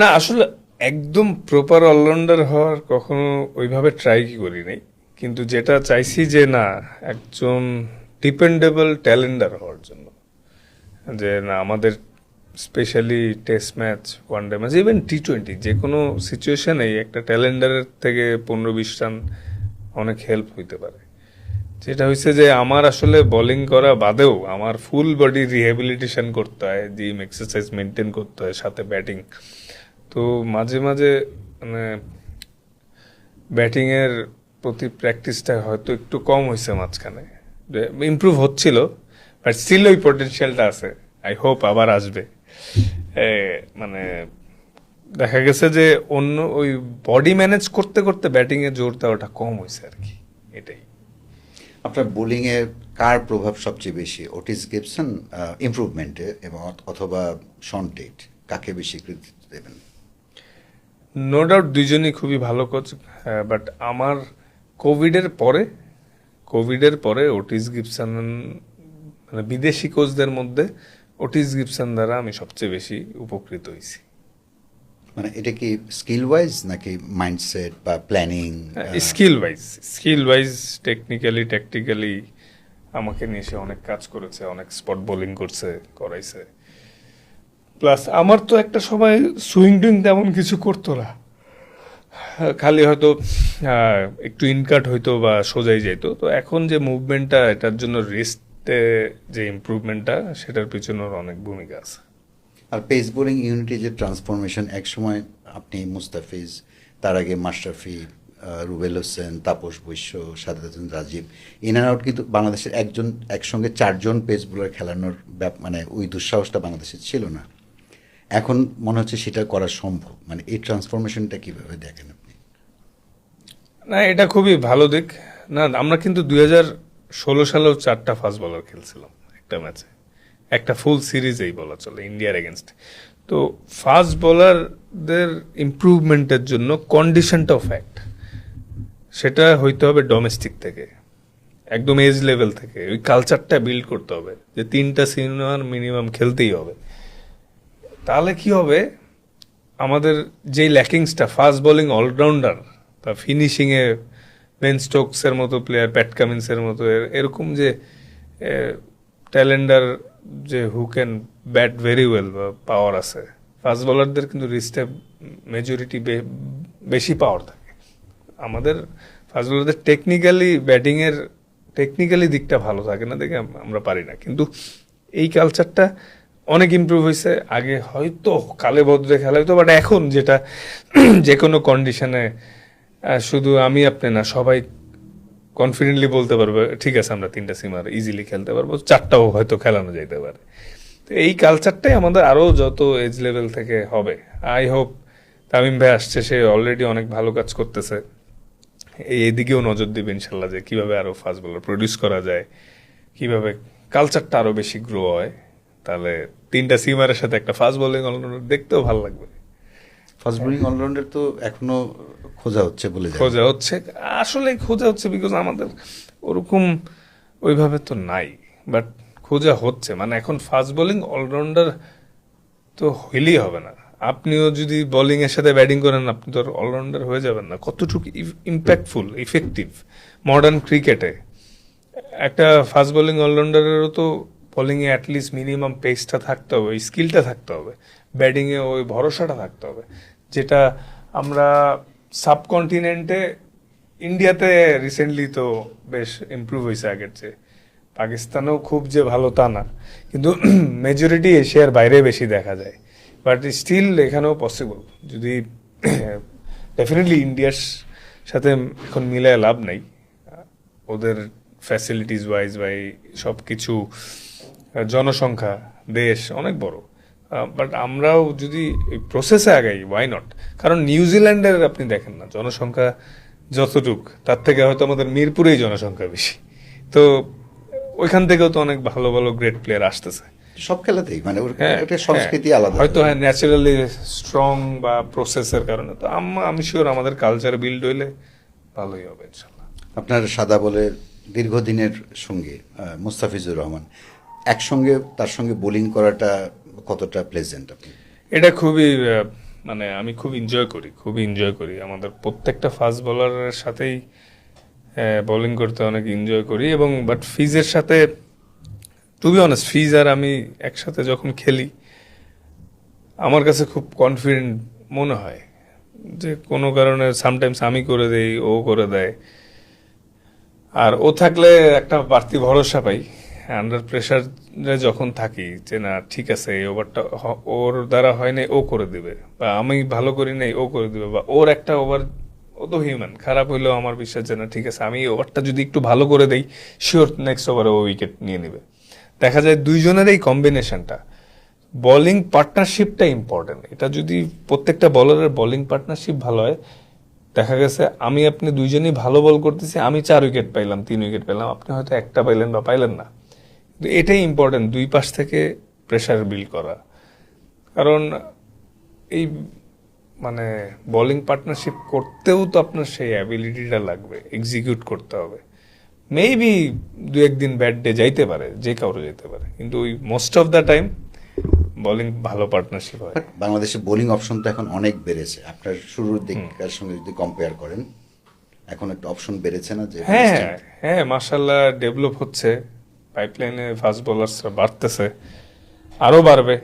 না আসলে একদম প্রপার অলরাউন্ডার হওয়ার কখনো ওইভাবে ট্রাই করি নাই, কিন্তু যেটা চাইছি যে না একজন ডিপেন্ডেবল ট্যালেন্ডার হওয়ার জন্য, যে না আমাদের specially test match, one day match, even টি-20 যে কোনো সিচুয়েশনেই একটা ট্যালেন্ডারের থেকে 15-20 রান অনেক হেল্প হইতে পারে। যেটা হয়েছে যে আমার আসলে বোলিং করা বাদেও আমার ফুল বডি রিহ্যাবিলিটেশন করতে হয়, জিম এক্সারসাইজ মেনটেন করতে হয়, সাথে ব্যাটিং। তো মাঝে মাঝে মানে ব্যাটিংয়ের প্রতি প্র্যাকটিসটা হয়তো একটু কম হয়েছে মাঝখানে, ইমপ্রুভ হচ্ছিল, বাট স্টিল ওই পটেনশিয়ালটা আছে। আই হোপ আবার আসবে। মানে দেখা গেছে যে অন্য ওই বডি ম্যানেজ করতে করতে ব্যাটিংয়ে জোর দেওয়াটা কম হয়েছে আর কি, এটাই। আপনার বোলিংয়ে কার প্রভাব সবচেয়ে বেশি? ওটিস গিবসন ইমপ্রুভমেন্টে এবং অথবা শন টেট, কাকে বেশি কৃতিত্ব দেবেন? নো ডাউট দুইজনই খুবই ভালো কোচ, বাট আমার কোভিডের পরে ওটিস গিবসন, মানে বিদেশি কোচদের মধ্যে ওটিস গিবসন দ্বারা আমি সবচেয়ে বেশি উপকৃত হয়েছি। মানে এটা কি স্কিল ওয়াইজ নাকি মাইন্ডসেট বা planning? Skill wise technically tactically আমাকে নিয়ে সে অনেক কাজ করেছে, অনেক স্পট বোলিং করাইছে। প্লাস আমার তো একটা সময় সুইং টুইং তেমন কিছু করতো না, খালি হয়তো একটু ইনকাট হইতো বা সোজাই যাইতো। তো এখন যে মুভমেন্টটা, এটার জন্য রিস্টে যে ইমপ্রুভমেন্টটা, সেটার পিছনের অনেক ভূমিকা আছে। আর পেস বোলিং ইউনিটি যে ট্রান্সফরমেশন, একসময় আপনি মুস্তাফিজ, তার আগে Mashrafi, Rubel Hossain, Tapash Baisya, Sadat Hossain Rajib, in and out, কিন্তু বাংলাদেশের একসঙ্গে 4 জন পেস বোলার খেলানোর মানে ওই দুঃসাহসটা বাংলাদেশের ছিল না। এখন মনে হচ্ছে সেটা করা সম্ভব। মানে এই ট্রান্সফরমেশনটা কিভাবে দেখেন আপনি? না এটা খুবই ভালো দিক। না আমরা কিন্তু 2016 সালেও 4টা ফাস্ট বোলার খেলছিলাম একটা ম্যাচে, একটা ফুল সিরিজেই বলা চলে, ইন্ডিয়ার এগেনস্ট। তো ফাস্ট বোলারদের ইমপ্রুভমেন্টের জন্য কন্ডিশনটাও ফ্যাক্ট, সেটা হইতে হবে ডোমেস্টিক থেকে, একদম এজ লেভেল থেকে। ওই কালচারটা বিল্ড করতে হবে যে 3টা সিনিয়র মিনিমাম খেলতেই হবে। তাহলে কি হবে, আমাদের যেই ল্যাকিংসটা ফাস্ট বোলিং অলরাউন্ডার বা ফিনিশিংয়ে বেন স্টোকসের মতো প্লেয়ার, প্যাট কামিন্সের মতো এরকম যে ট্যালেন্ডার যে who can bat very well বা পাওয়ার আছে, ফাস্ট বোলারদের কিন্তু রিস্টে মেজরিটি বেশি পাওয়ার থাকে। আমাদের ফাস্ট বোলারদের ব্যাটিংয়ের টেকনিক্যালি দিকটা ভালো থাকে না দেখে আমরা পারি না। কিন্তু এই কালচারটা অনেক ইমপ্রুভ হয়েছে। আগে হয়তো কালে বদলে খেলা হইতো, বাট এখন যেটা যে কোনো কন্ডিশনে শুধু আমি আপনি না, সবাই কনফিডেন্টলি বলতে পারবে ঠিক আছে আমরা 3টা সিমার ইজিলি খেলতে পারবো, 4টাও হয়তো খেলানো যাইতে পারে। তো এই কালচারটাই আমাদের আরও যত এজ লেভেল থেকে হবে। আই হোপ তামিম ভাই আসছে, সে অলরেডি অনেক ভালো কাজ করতেছে, এইদিকেও নজর দিবে ইনশাল্লাহ, যে কিভাবে আরো ফাস্ট বোলার প্রডিউস করা যায়, কিভাবে কালচারটা আরো বেশি গ্রো হয়। তাহলে 3টা সিমারের সাথে একটা ফাস্ট বোলিং অলরাউন্ডার দেখতেও ভালো লাগবে। ফাস্ট বোলিং অলরাউন্ডার তো এখনো খোঁজা হচ্ছে আসলে খোঁজা হচ্ছে বিকজ আমাদের ওরকম ওইভাবে তো নাই, বাট খোঁজা হচ্ছে। মানে এখন ফাস্ট বোলিং অলরাউন্ডার তো হইলেই হবে না, আপনিও যদি বোলিং এর সাথে ব্যাটিং করেন আপনি তো অলরাউন্ডার হয়ে যাবেন না। কতটুকু ইম্প্যাক্টফুল, ইফেক্টিভ মডার্ন ক্রিকেটে একটা ফাস্ট বোলিং অলরাউন্ডারেরও তো বোলিংয়ে অ্যাটলিস্ট মিনিমাম পেসটা থাকতে হবে, ওই স্কিলটা থাকতে হবে, ব্যাটিংয়ে ওই ভরসাটা থাকতে হবে, যেটা আমরা সাবকন্টিনেন্টে ইন্ডিয়াতে রিসেন্টলি তো বেশ ইমপ্রুভ হয়েছে আগের চেয়ে। পাকিস্তানেও খুব যে ভালো তা না, কিন্তু মেজরিটি এশিয়ার বাইরে বেশি দেখা যায়। বাট স্টিল এখানেও পসিবল, যদি ডেফিনেটলি ইন্ডিয়ার সাথে এখন মিলায় লাভ নাই, ওদের ফ্যাসিলিটিস ওয়াইজ বা সব কিছু, জনসংখ্যা, দেশ অনেক বড়। বাট আমরাও যদি প্রসেসে আগাই, ওয়াই নট? কারণ নিউজিল্যান্ডের আপনি দেখেন না জনসংখ্যা যতটুক, তার থেকে হয়তো আমাদের মিরপুরেই জনসংখ্যা বেশি। তো ওইখান থেকেও তো অনেক ভালো ভালো গ্রেট প্লেয়ার আসতেছে সব খেলাতেই, মানে সংস্কৃতি আলাদা হয়তো, হ্যাঁ ন্যাচারালি স্ট্রং বা প্রসেসের কারণে। তো আমি শিওর আমাদের কালচার বিল্ড হইলে ভালোই হবে ইনশাল্লাহ। আপনার সাদা বলের দীর্ঘদিনের সঙ্গী মুস্তাফিজুর রহমান, একসঙ্গে তার সঙ্গে বোলিং করাটা কতটা প্লেজেন্ট আপনি? এটা খুবই মানে আমি খুব এনজয় করি আমাদের প্রত্যেকটা ফাস্ট বোলারের সাথেই বোলিং করতে অনেক এনজয় করি। এবং বাট ফিজের সাথে টু বি অনেস্ট, ফিজ আর আমি একসাথে যখন খেলি আমার কাছে খুব কনফিডেন্ট মনে হয় যে কোনো কারণে সামটাইমস আমি করে দেই, ও করে দেয়, আর ও থাকলে একটা বাড়তি ভরসা পাই আন্ডার প্রেশারে যখন থাকি যে না ঠিক আছে এই ওভারটা ওর দ্বারা হয় নাই, ও করে দিবে, বা আমি ভালো করি নাই ও করে দিবে, বা ওর একটা ওভার, ও তো হিউম্যান, খারাপ হইলেও আমার বিশ্বাস যে না ঠিক আছে আমি এই ওভারটা যদি একটু ভালো করে দেই শিওর নেক্সট ওভারে ও উইকেট নিয়ে নেবে। দেখা যায় দুইজনের এই কম্বিনেশনটা, বোলিং পার্টনারশিপটা ইম্পর্টেন্ট। এটা যদি প্রত্যেকটা বলারের বোলিং পার্টনারশিপ ভালো হয়, দেখা গেছে আমি আপনি দুইজনই ভালো বল করতেছি, আমি 4 উইকেট পাইলাম, 3 উইকেট পাইলাম, আপনি হয়তো একটা পাইলেন বা পাইলেন না। কিন্তু এটাই ইম্পর্টেন্ট, দুই পাশ থেকে প্রেশার বিল্ড করা। কারণ এই মানে বোলিং পার্টনারশিপ করতেও তো আপনার সেই অ্যাবিলিটিটা লাগবে, এক্সিকিউট করতে হবে। মেবি 2-1 দিন ব্যাড ডে যাইতে পারে, যে কারো যেতে পারে, কিন্তু ওই most of the time bowling ভালো পার্টনারশিপ হয়। বাট বাংলাদেশে বোলিং অপশন তো এখন অনেক বেড়েছে, আপনার শুরুর দিককার সঙ্গে যদি কম্পেয়ার করেন এখন একটা অপশন বেড়েছে না? যে হ্যাঁ হ্যাঁ, মাশাআল্লাহ ডেভেলপ হচ্ছে, পাইপলাইনে ফাস্ট বোলার্সরা বাড়তেছে, আরও বাড়বে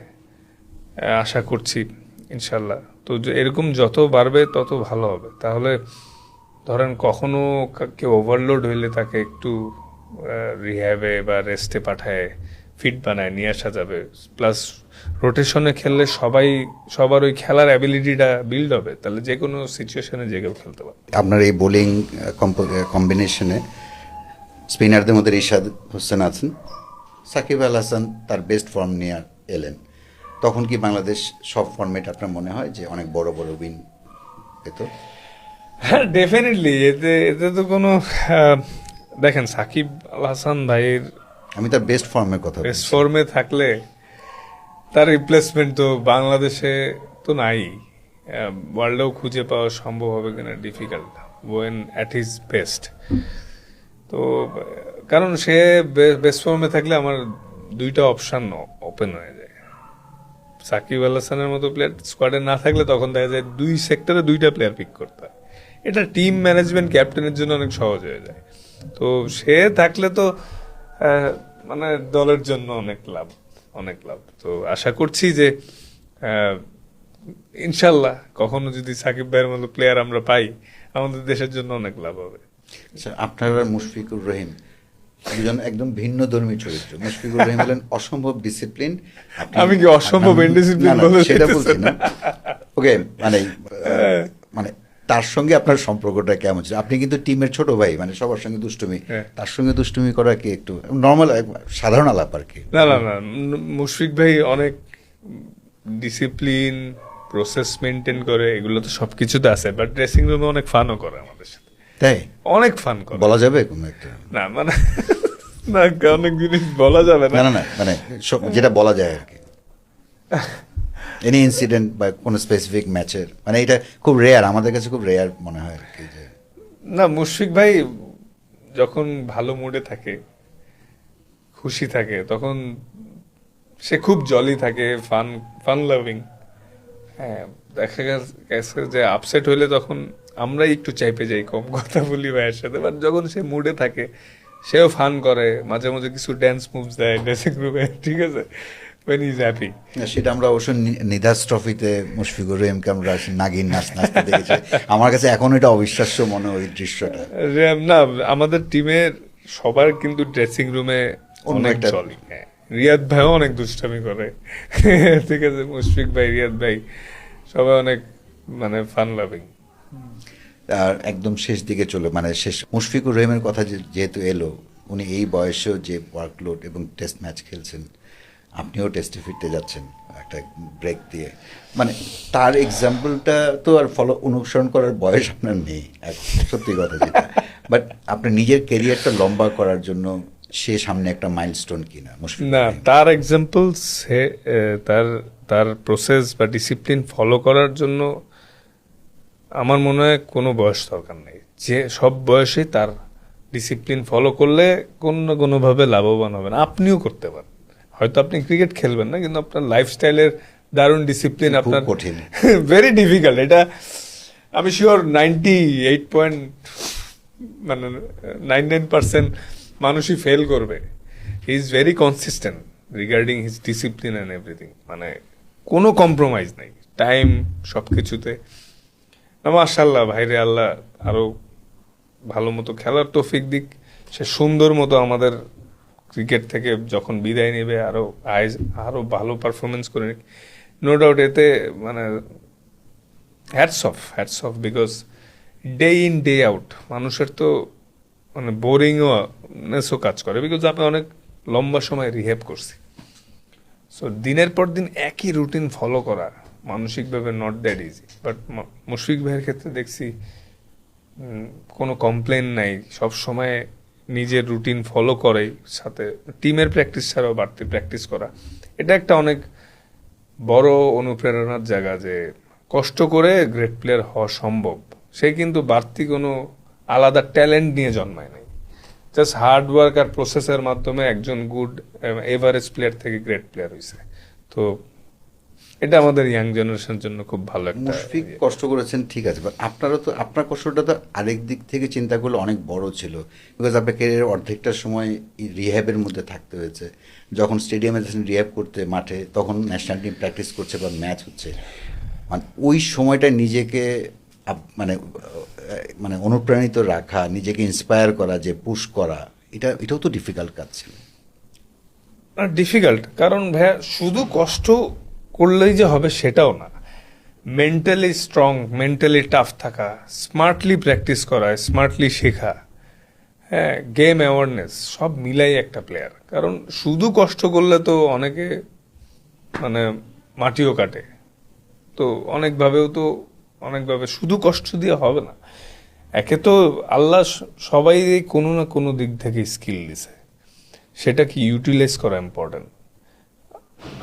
আশা করছি ইনশাল্লাহ। তো এরকম যত বাড়বে তত ভালো হবে। তাহলে ধরেন কখনো কেউ ওভারলোড হইলে তাকে একটু রিহ্যাবে বা রেস্টে পাঠায় ফিট বানায় নিয়ে আসা যাবে। প্লাস রোটেশনে খেললে সবার ওই খেলার অ্যাবিলিটিটা বিল্ড হবে, তাহলে যে কোনো সিচুয়েশনে যে কেউ খেলতে পারবে। আপনার এই বোলিং কম্বিনেশনে স্পিনারদের মধ্যে রিশাদ হোসেন আছেন, সাকিব আল হাসান তার বেস্ট ফর্ম নিয়ে এলেন, তখন কি বাংলাদেশ সব ফর্মেট আপনার মনে হয় যে অনেক বড় বড় উইন পেত? হ্যাঁ ডেফিনেটলি, এতে তো কোনো দেখেন সাকিব আল হাসান ভাইয়ের, আমি তার বেস্ট ফর্মের কথা বেস্ট ফর্মে থাকলে তার রিপ্লেসমেন্ট তো বাংলাদেশে তো নাই, ওয়ার্ল্ডেও খুঁজে পাওয়া সম্ভব হবে কিনা difficult, when at his best. তো কারণ সে বেস্ট ফর্মে থাকলে আমার দুইটা অপশন ওপেন হয়ে যায়। সাকিব আল হাসানের মতো প্লেয়ার স্কোয়াডে না থাকলে তখন দেখা যায় দুই সেক্টরে দুইটা প্লেয়ার পিক করতে হয়, এটা টিম ম্যানেজমেন্ট ক্যাপ্টেনের জন্য অনেক সহজ হয়ে যায়। তো সে থাকলে তো মানে দলের জন্য অনেক লাভ। তো আশা করছি যে ইনশাল্লাহ কখনো যদি সাকিব ভাইয়ের মতো প্লেয়ার আমরা পাই আমাদের দেশের জন্য অনেক লাভ হবে। আচ্ছা, আপনার আর মুশফিকুর রহিম দুজন একদম ভিন্ন ধর্মী চরিত্র। মুশফিকুর রহিম হলেন অসম্ভব ডিসিপ্লিন। আমি কি অসম্ভব ইনডিসিপ্লিন বলে সেটা বলছি না, ওকে, মানে তার সঙ্গে আপনার সম্পর্কটা কেমন ছিল? আপনি কিন্তু টিমের ছোট ভাই, মানে সবার সঙ্গে দুষ্টুমি, তার সঙ্গে দুষ্টুমি করা কি একটু নর্মাল সাধারণ আলাপ আর কি? না, মুশফিক ভাই অনেক ডিসিপ্লিন, প্রসেস মেনটেন করে, এগুলো তো সবকিছুতে আছে, বাট ড্রেসিং রুমে অনেক ফানও করে আমাদের সাথে। তাই? অনেক ফান করে। বলা যাবে কোনো একটা? না মানে না, অনেক জিনিস বলা যাবে না, না মানে যেটা বলা যায় আর কি, এনি ইনসিডেন্ট বা কোনো স্পেসিফিক ম্যাচের, মানে এটা খুব রেয়ার, আমাদের কাছে খুব রেয়ার মনে হয় আর কি। যে না, মুশফিক ভাই যখন ভালো মুডে থাকে, খুশি থাকে, তখন সে খুব জলি থাকে, ফান লাভিং। হ্যাঁ, দেখা গেছে যে আপসেট হইলে তখন আমরাই একটু চাইপে যাই, কম কথা বলি ভাইয়ের সাথে, বাট যখন সে মুডে থাকে সেও ফান করে, মাঝে মাঝে কিছু ড্যান্স মুভস দেয় ড্রেসিং রুমে, ঠিক আছে, when he is happy। সেটা আমরা অবশ্য নিধাস ট্রফিতে মুশফিকুর রহিমকে আমরা নাগিন নাচতে দেখেছি, আমার কাছে এখন এটা অবিশ্বাস্য মনে হয় ওই দৃশ্যটা। না, আমাদের টিমের সবার কিন্তু ড্রেসিং রুমে অনেক চলে। রিয়াদ ভাইও অনেক দুষ্টামি করে, ঠিক আছে, মুশফিক ভাই, রিয়াদ ভাই সবাই অনেক মানে ফান লাভিং। আর একদম শেষ দিকে মানে শেষ মুশফিকুর রহিমের কথা যেহেতু এলো, উনি এই বয়সেও যে ওয়ার্কলোড এবং টেস্ট ম্যাচ খেলছেন, আপনিও টেস্টে ফিরতে যাচ্ছেন একটা ব্রেক দিয়ে, মানে তার এক্সাম্পলটা তো আর অনুসরণ করার বয়স আপনার নেই, সত্যি কথা যেটা, বাট আপনার নিজের ক্যারিয়ারটা লম্বা করার জন্য সে সামনে একটা মাইলস্টোন কিনা? না, তার এক্সাম্পল, তার প্রসেস বা ডিসিপ্লিন ফলো করার জন্য আমার মনে হয় কোনো বয়স দরকার নেই, যে সব বয়সে তার ডিসিপ্লিন ফলো করলে কোনো না কোনোভাবে লাভবান হবেন, আপনিও করতে পারেন। হয়তো আপনি ক্রিকেট খেলবেন না, কিন্তু আপনার লাইফস্টাইলের দারুণ ডিসিপ্লিন, খুব আপনার কঠিন। Very difficult. এটা আমি শিওর 98 পয়েন্ট মানে 99% মানুষই ফেল করবে। He is very consistent regarding his discipline and everything, মানে কোনো কম্প্রোমাইজ নাই টাইম সব কিছুতে। মাশাআল্লাহ ভাইরে, আল্লাহ আরো ভালো মতো খেলার তৌফিক দিক, সে সুন্দর মতো আমাদের ক্রিকেট থেকে যখন বিদায় নেবে আরো ভালো পারফরমেন্স করে নিক। নো ডাউট, এতে মানে hats off because day in day out মানুষের তো মানে বোরিংও কাজ করে, বিকজ আপনি অনেক লম্বা সময় রিহ্যাব করছি। সো দিনের পর দিন একই রুটিন ফলো করা মানসিকভাবে not that easy. But Mushfiq ভাইয়ের ক্ষেত্রে দেখছি কোনো কমপ্লেন নাই, সব সময় নিজের রুটিন ফলো করে, সাথে টিমের প্র্যাকটিস ছাড়াও বাড়তি প্র্যাকটিস করা। এটা একটা অনেক বড় অনুপ্রেরণার জায়গা যে কষ্ট করে গ্রেট প্লেয়ার হওয়া সম্ভব। সে কিন্তু বাড়তি কোনো আলাদা ট্যালেন্ট নিয়ে জন্মায় নাই, জাস্ট হার্ড ওয়ার্ক আর প্রসেসের মাধ্যমে একজন গুড এভারেজ প্লেয়ার থেকে গ্রেট প্লেয়ার হয়েছে। তো এটা আমাদের ইয়াং জেনারেশনের জন্য খুব ভালো একটা। মুশফিক কষ্ট করেছেন ঠিক আছে, বাট আপনারও তো আপনার কষ্টটা তো আরেক দিক থেকে চিন্তা করলে অনেক বড় ছিল, বিকজ আপনার ক্যারিয়ারের অর্ধেকটার সময় রিহ্যাবের মধ্যে থাকতে হয়েছে। যখন স্টেডিয়ামে যাচ্ছেন রিহ্যাব করতে মাঠে, তখন ন্যাশনাল টিম প্র্যাকটিস করছে বা ম্যাচ হচ্ছে, মানে ওই সময়টা নিজেকে মানে অনুপ্রাণিত রাখা, নিজেকে ইন্সপায়ার করা, যে পুশ করা, এটাও তো ডিফিকাল্ট কাজ ছিল। ডিফিকাল্ট কারণ ভাইয়া শুধু কষ্ট করলেই যে হবে সেটাও না, মেন্টালি স্ট্রং, মেন্টালি টাফ থাকা, স্মার্টলি প্র্যাকটিস করা, স্মার্টলি শেখা, হ্যাঁ, গেম অ্যাওয়ারনেস, সব মিলাই একটা প্লেয়ার। কারণ শুধু কষ্ট করলে তো অনেকে মানে মাটিও কাটে, তো অনেকভাবে শুধু কষ্ট দিয়ে হবে না। একে তো আল্লাহ সবাই কোনো না কোনো দিক থেকে স্কিল দিছে, সেটা কি ইউটিলাইজ করা ইম্পর্টেন্ট।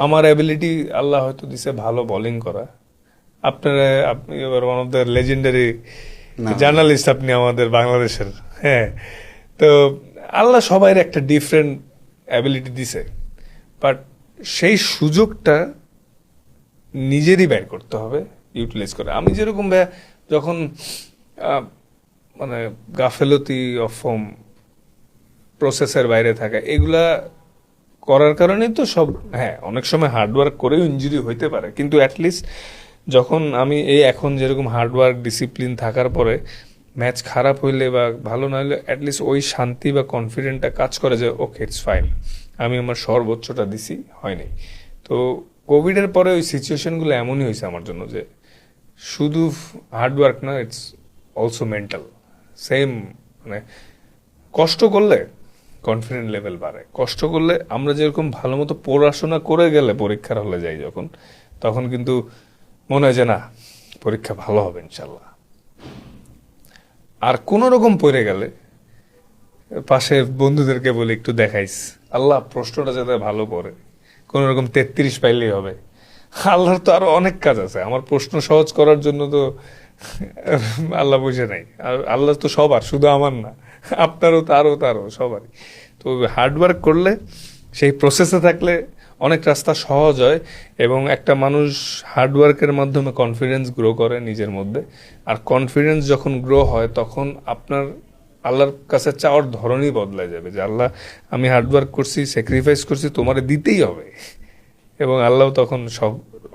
আমার অ্যাবিলিটি আল্লাহ হয়তো দিছে ভালো বোলিং করা, আপনি এবার one of the legendary journalist আপনি আমাদের বাংলাদেশের, হ্যাঁ। তো আল্লাহ সবাই একটা ডিফারেন্ট অ্যাবিলিটি দিছে, বাট সেই সুযোগটা নিজেরই বের করতে হবে, ইউটিলাইজ করে। আমি যেরকম যখন মানে গাফেলতি অফ ফর্ম, প্রসেসের বাইরে থাকা, এগুলা করার কারণেই তো সব, হ্যাঁ অনেক সময় হার্ডওয়ার্ক করেও ইনজুরি হইতে পারে, কিন্তু অ্যাটলিস্ট যখন আমি এখন যেরকম হার্ডওয়ার্ক ডিসিপ্লিন থাকার পরে ম্যাচ খারাপ হইলে বা ভালো না হলে অ্যাটলিস্ট ওই শান্তি বা কনফিডেন্টটা কাজ করে যে ওকে ইটস ফাইন, আমি আমার সর্বোচ্চটা দিছি, হয়নি। তো কোভিডের পরে ওই সিচুয়েশনগুলো এমনই হয়েছে আমার জন্য যে শুধু হার্ডওয়ার্ক না, ইটস অলসো মেন্টাল। সেম, মানে কষ্ট করলে কনফিডেন্ট লেভেল বাড়ে। কষ্ট করলে আমরা যেরকম ভালো মতো পড়াশোনা করে গেলে পরীক্ষার হলে যাই যখন, তখন কিন্তু মনে হয় যে না পরীক্ষা ভালো হবে ইনশাল্লাহ। আর কোনো রকম পড়ে গেলে পাশে বন্ধুদেরকে বলে একটু দেখাইস, আল্লাহ প্রশ্নটা যাতে ভালো পড়ে, কোন রকম 33 পাইলেই হবে। আল্লাহর তো আরো অনেক কাজ আছে, আমার প্রশ্ন সহজ করার জন্য তো আল্লাহ বুঝে নাই। আর আল্লাহ তো সবার, শুধু আমার না, আপনারও তারও সবারই। তো হার্ডওয়ার্ক করলে, সেই প্রসেসে থাকলে অনেক রাস্তা সহজ হয়, এবং একটা মানুষ হার্ডওয়ার্কের মাধ্যমে কনফিডেন্স গ্রো করে নিজের মধ্যে। আর কনফিডেন্স যখন গ্রো হয় তখন আপনার আল্লাহর কাছে চাওয়ার ধরনই বদলায় যাবে, যে আল্লাহ আমি হার্ডওয়ার্ক করছি, স্যাক্রিফাইস করছি, তোমারে দিতেই হবে। এবং আল্লাহ তখন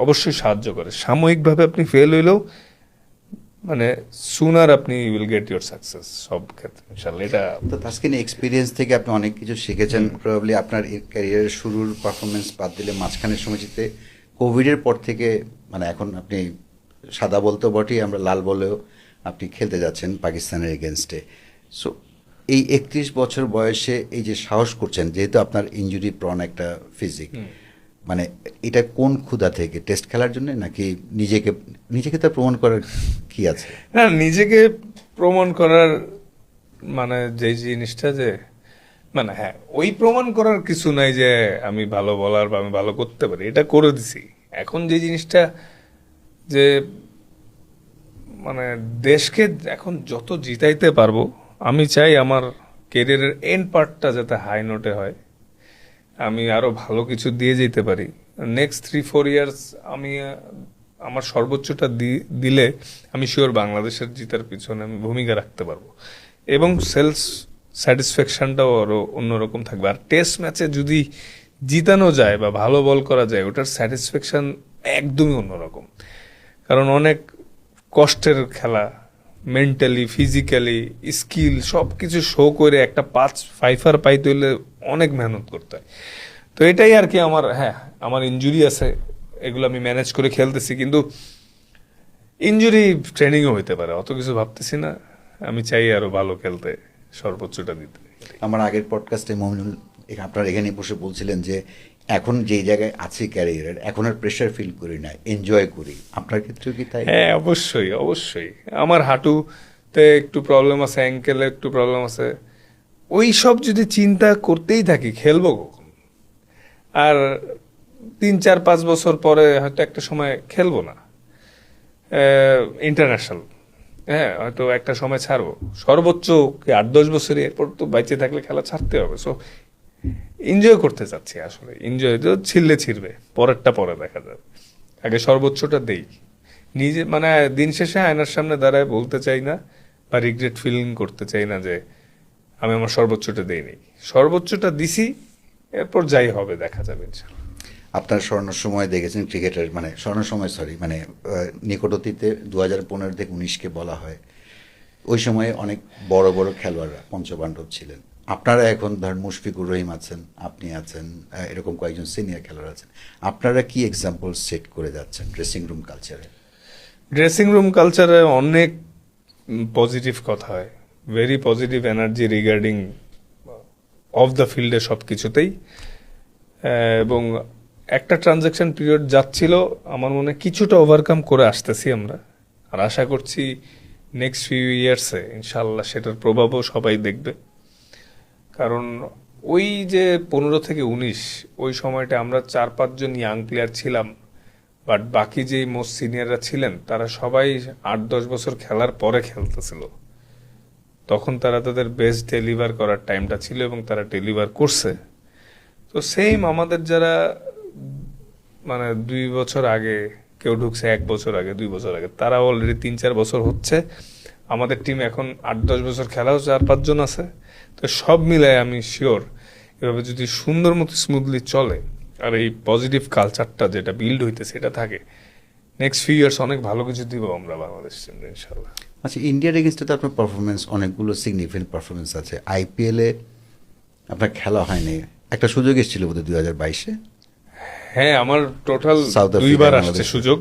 অবশ্যই সাহায্য করে। সাময়িকভাবে আপনি ফেল হইলেও মানে সুনার আপনি উইল গেট ইউর সাকসেস সব ক্ষেত্রে ইনশাআল্লাহ। এটা তো তাসকিন, এক্সপিরিয়েন্স থেকে আপনি অনেক কিছু শিখেছেন প্রবাবলি। আপনার ক্যারিয়ারের শুরুর পারফরমেন্স বাদ দিলে মাঝখানের সময়টিতে কোভিডের পর থেকে, মানে এখন আপনি সাদা বলতেও বটেই, আমরা লাল বলেও আপনি খেলতে যাচ্ছেন পাকিস্তানের এগেনস্টে। সো এই 31 বছর বয়সে এই যে সাহস করছেন, যেহেতু আপনার ইনজুরি প্রন একটা ফিজিক, মানে এটা কোন ক্ষুধা থেকে? টেস্ট খেলার জন্য নাকি নিজেকে তো প্রমাণ করার কি আছে? না, নিজেকে প্রমাণ করার মানে যে জিনিসটা যে মানে হ্যাঁ, ওই প্রমাণ করার কিছু নাই যে আমি ভালো বলার বা আমি ভালো করতে পারি, এটা করে দিছি। এখন যে জিনিসটা যে মানে দেশকে এখন যত জিতাইতে পারবো, আমি চাই আমার কেরিয়ারের এন্ড পার্টটা যাতে হাই নোটে হয়। আমি আরো ভালো কিছু দিয়ে যেতে পারি, নেক্সট 3-4 ইয়ার্স আমি আমার সর্বোচ্চটা দিলে আমি শিওর বাংলাদেশের জিতার পিছনে আমি ভূমিকা রাখতে পারবো, এবং সেলস স্যাটিসফ্যাকশনটাও আরো অন্যরকম থাকবে। আর টেস্ট ম্যাচে যদি জিতানো যায় বা ভালো বল করা যায়, ওটার স্যাটিসফ্যাকশন একদমই অন্যরকম। কারণ অনেক কষ্টের খেলা, মেন্টালি, ফিজিক্যালি, স্কিল সব কিছু শো করে একটা 5 পাইতে হলে অনেক মেহনত করতে হয়। তো এটাই আর কি আমার, হ্যাঁ আমার ইনজুরি আছে, এগুলো আমি ম্যানেজ করে খেলতেছি, কিন্তু ইনজুরি ট্রেনিংও হইতে পারে, অত কিছু ভাবতেছি না। আমি চাই আরো ভালো খেলতে, সর্বোচ্চটা দিতে। আমার আগের পডকাস্টে মমিনুল আপনার এখানে বসে বলছিলেন যে এখন যেই জায়গায় আছি ক্যারিয়ারের, এখন আর প্রেশার ফিল করি না, এনজয় করি। আপনার ক্ষেত্রেও কি তাই? হ্যাঁ অবশ্যই অবশ্যই। আমার হাঁটুতে একটু প্রবলেম আছে, অ্যাঙ্কেলে একটু প্রবলেম আছে, ওই সব যদি চিন্তা করতেই থাকি খেলবো কখন? আর 3-4-5 বছর পরে হয়তো একটা সময় খেলবো না ইন্টারন্যাশনাল, হ্যাঁ হয়তো একটা সময় ছাড়বো, সর্বোচ্চ 8-10 বছর, এরপর তো বাইচে থাকলে খেলা ছাড়তে হবে। সো এনজয় করতে চাচ্ছি আসলে, এনজয় ছিঁড়লে ছিঁড়বে, পরেরটা পরে দেখা যাবে, আগে সর্বোচ্চটা দেই নিজে। মানে দিন শেষে আয়নার সামনে দাঁড়ায় বলতে চাই না বা রিগ্রেট ফিলিং করতে চাই না যে আমি আমার সর্বোচ্চটা দেইনি, সর্বোচ্চটা দিছি, এরপর যাই হবে দেখা যাবে ইনশাল্লাহ। আপনার স্বর্ণ সময় দেখেছেন ক্রিকেটের, মানে স্বর্ণ সময় সরি মানে নিকট অতীতে 2015 থেকে 19কে বলা হয়, ওই সময়ে অনেক বড় বড় খেলোয়াড়রা পঞ্চপাণ্ডব ছিলেন। আপনারা এখন ধরেন মুশফিকুর রহিম আছেন, আপনি আছেন, এরকম কয়েকজন সিনিয়র খেলোয়াড় আছেন। আপনারা কি এক্সাম্পল সেট করে যাচ্ছেন ড্রেসিং রুম কালচারে? ড্রেসিং রুম কালচারে অনেক পজিটিভ কথা হয়, very positive energy regarding of the ফিল্ডে সব কিছুতেই। এবং একটা ট্রানজ্যাকশন পিরিয়ড যাচ্ছিল, আমার মনে কিছুটা ওভারকাম করে আসতেছি আমরা, আর আশা করছি নেক্সট ফিউ ইয়ার্সে ইনশাল্লাহ সেটার প্রভাবও সবাই দেখবে। কারণ ওই যে 15 থেকে 19 ওই সময়টা আমরা 4-5 জন ইয়াং প্লেয়ার ছিলাম, বাট বাকি যেই মোস্ট সিনিয়ররা ছিলেন তারা সবাই 8-10 বছর খেলার পরে খেলতেছিল। তখন তারা তাদের বেস্ট ডেলিভার করার টাইমটা ছিল এবং তারা ডেলিভার করছে। তো সেম আমাদের যারা মানে 2 বছর আগে কেউ ঢুকছে, 1 বছর আগে, 2 বছর আগে, তারা অলরেডি 3-4 বছর হচ্ছে। আমাদের টিম এখন 8-10 বছর খেলাও 4-5 জন আছে। তো সব মিলায় আমি শিওর এভাবে যদি সুন্দর মতো স্মুথলি চলে আর এই পজিটিভ কালচারটা যেটা বিল্ড হইতেছে এটা থাকে, নেক্সট ফিউ ইয়ার্স অনেক ভালো কিছু দিব আমরা বাংলাদেশ টিম ইনশাল্লাহ। আচ্ছা, ইন্ডিয়ার এগেনস্টে তো আপনার পারফরমেন্স, অনেকগুলো সিগনিফিকেন্ট পারফরমেন্স আছে। আইপিএলে আপনার খেলা হয়নি, একটা সুযোগ এসেছিল বোধহয় 2022-এ। হ্যাঁ আমার টোটাল সাউথ আফ্রিকা, 2বার আসছে বাংলাদেশ। সুযোগ,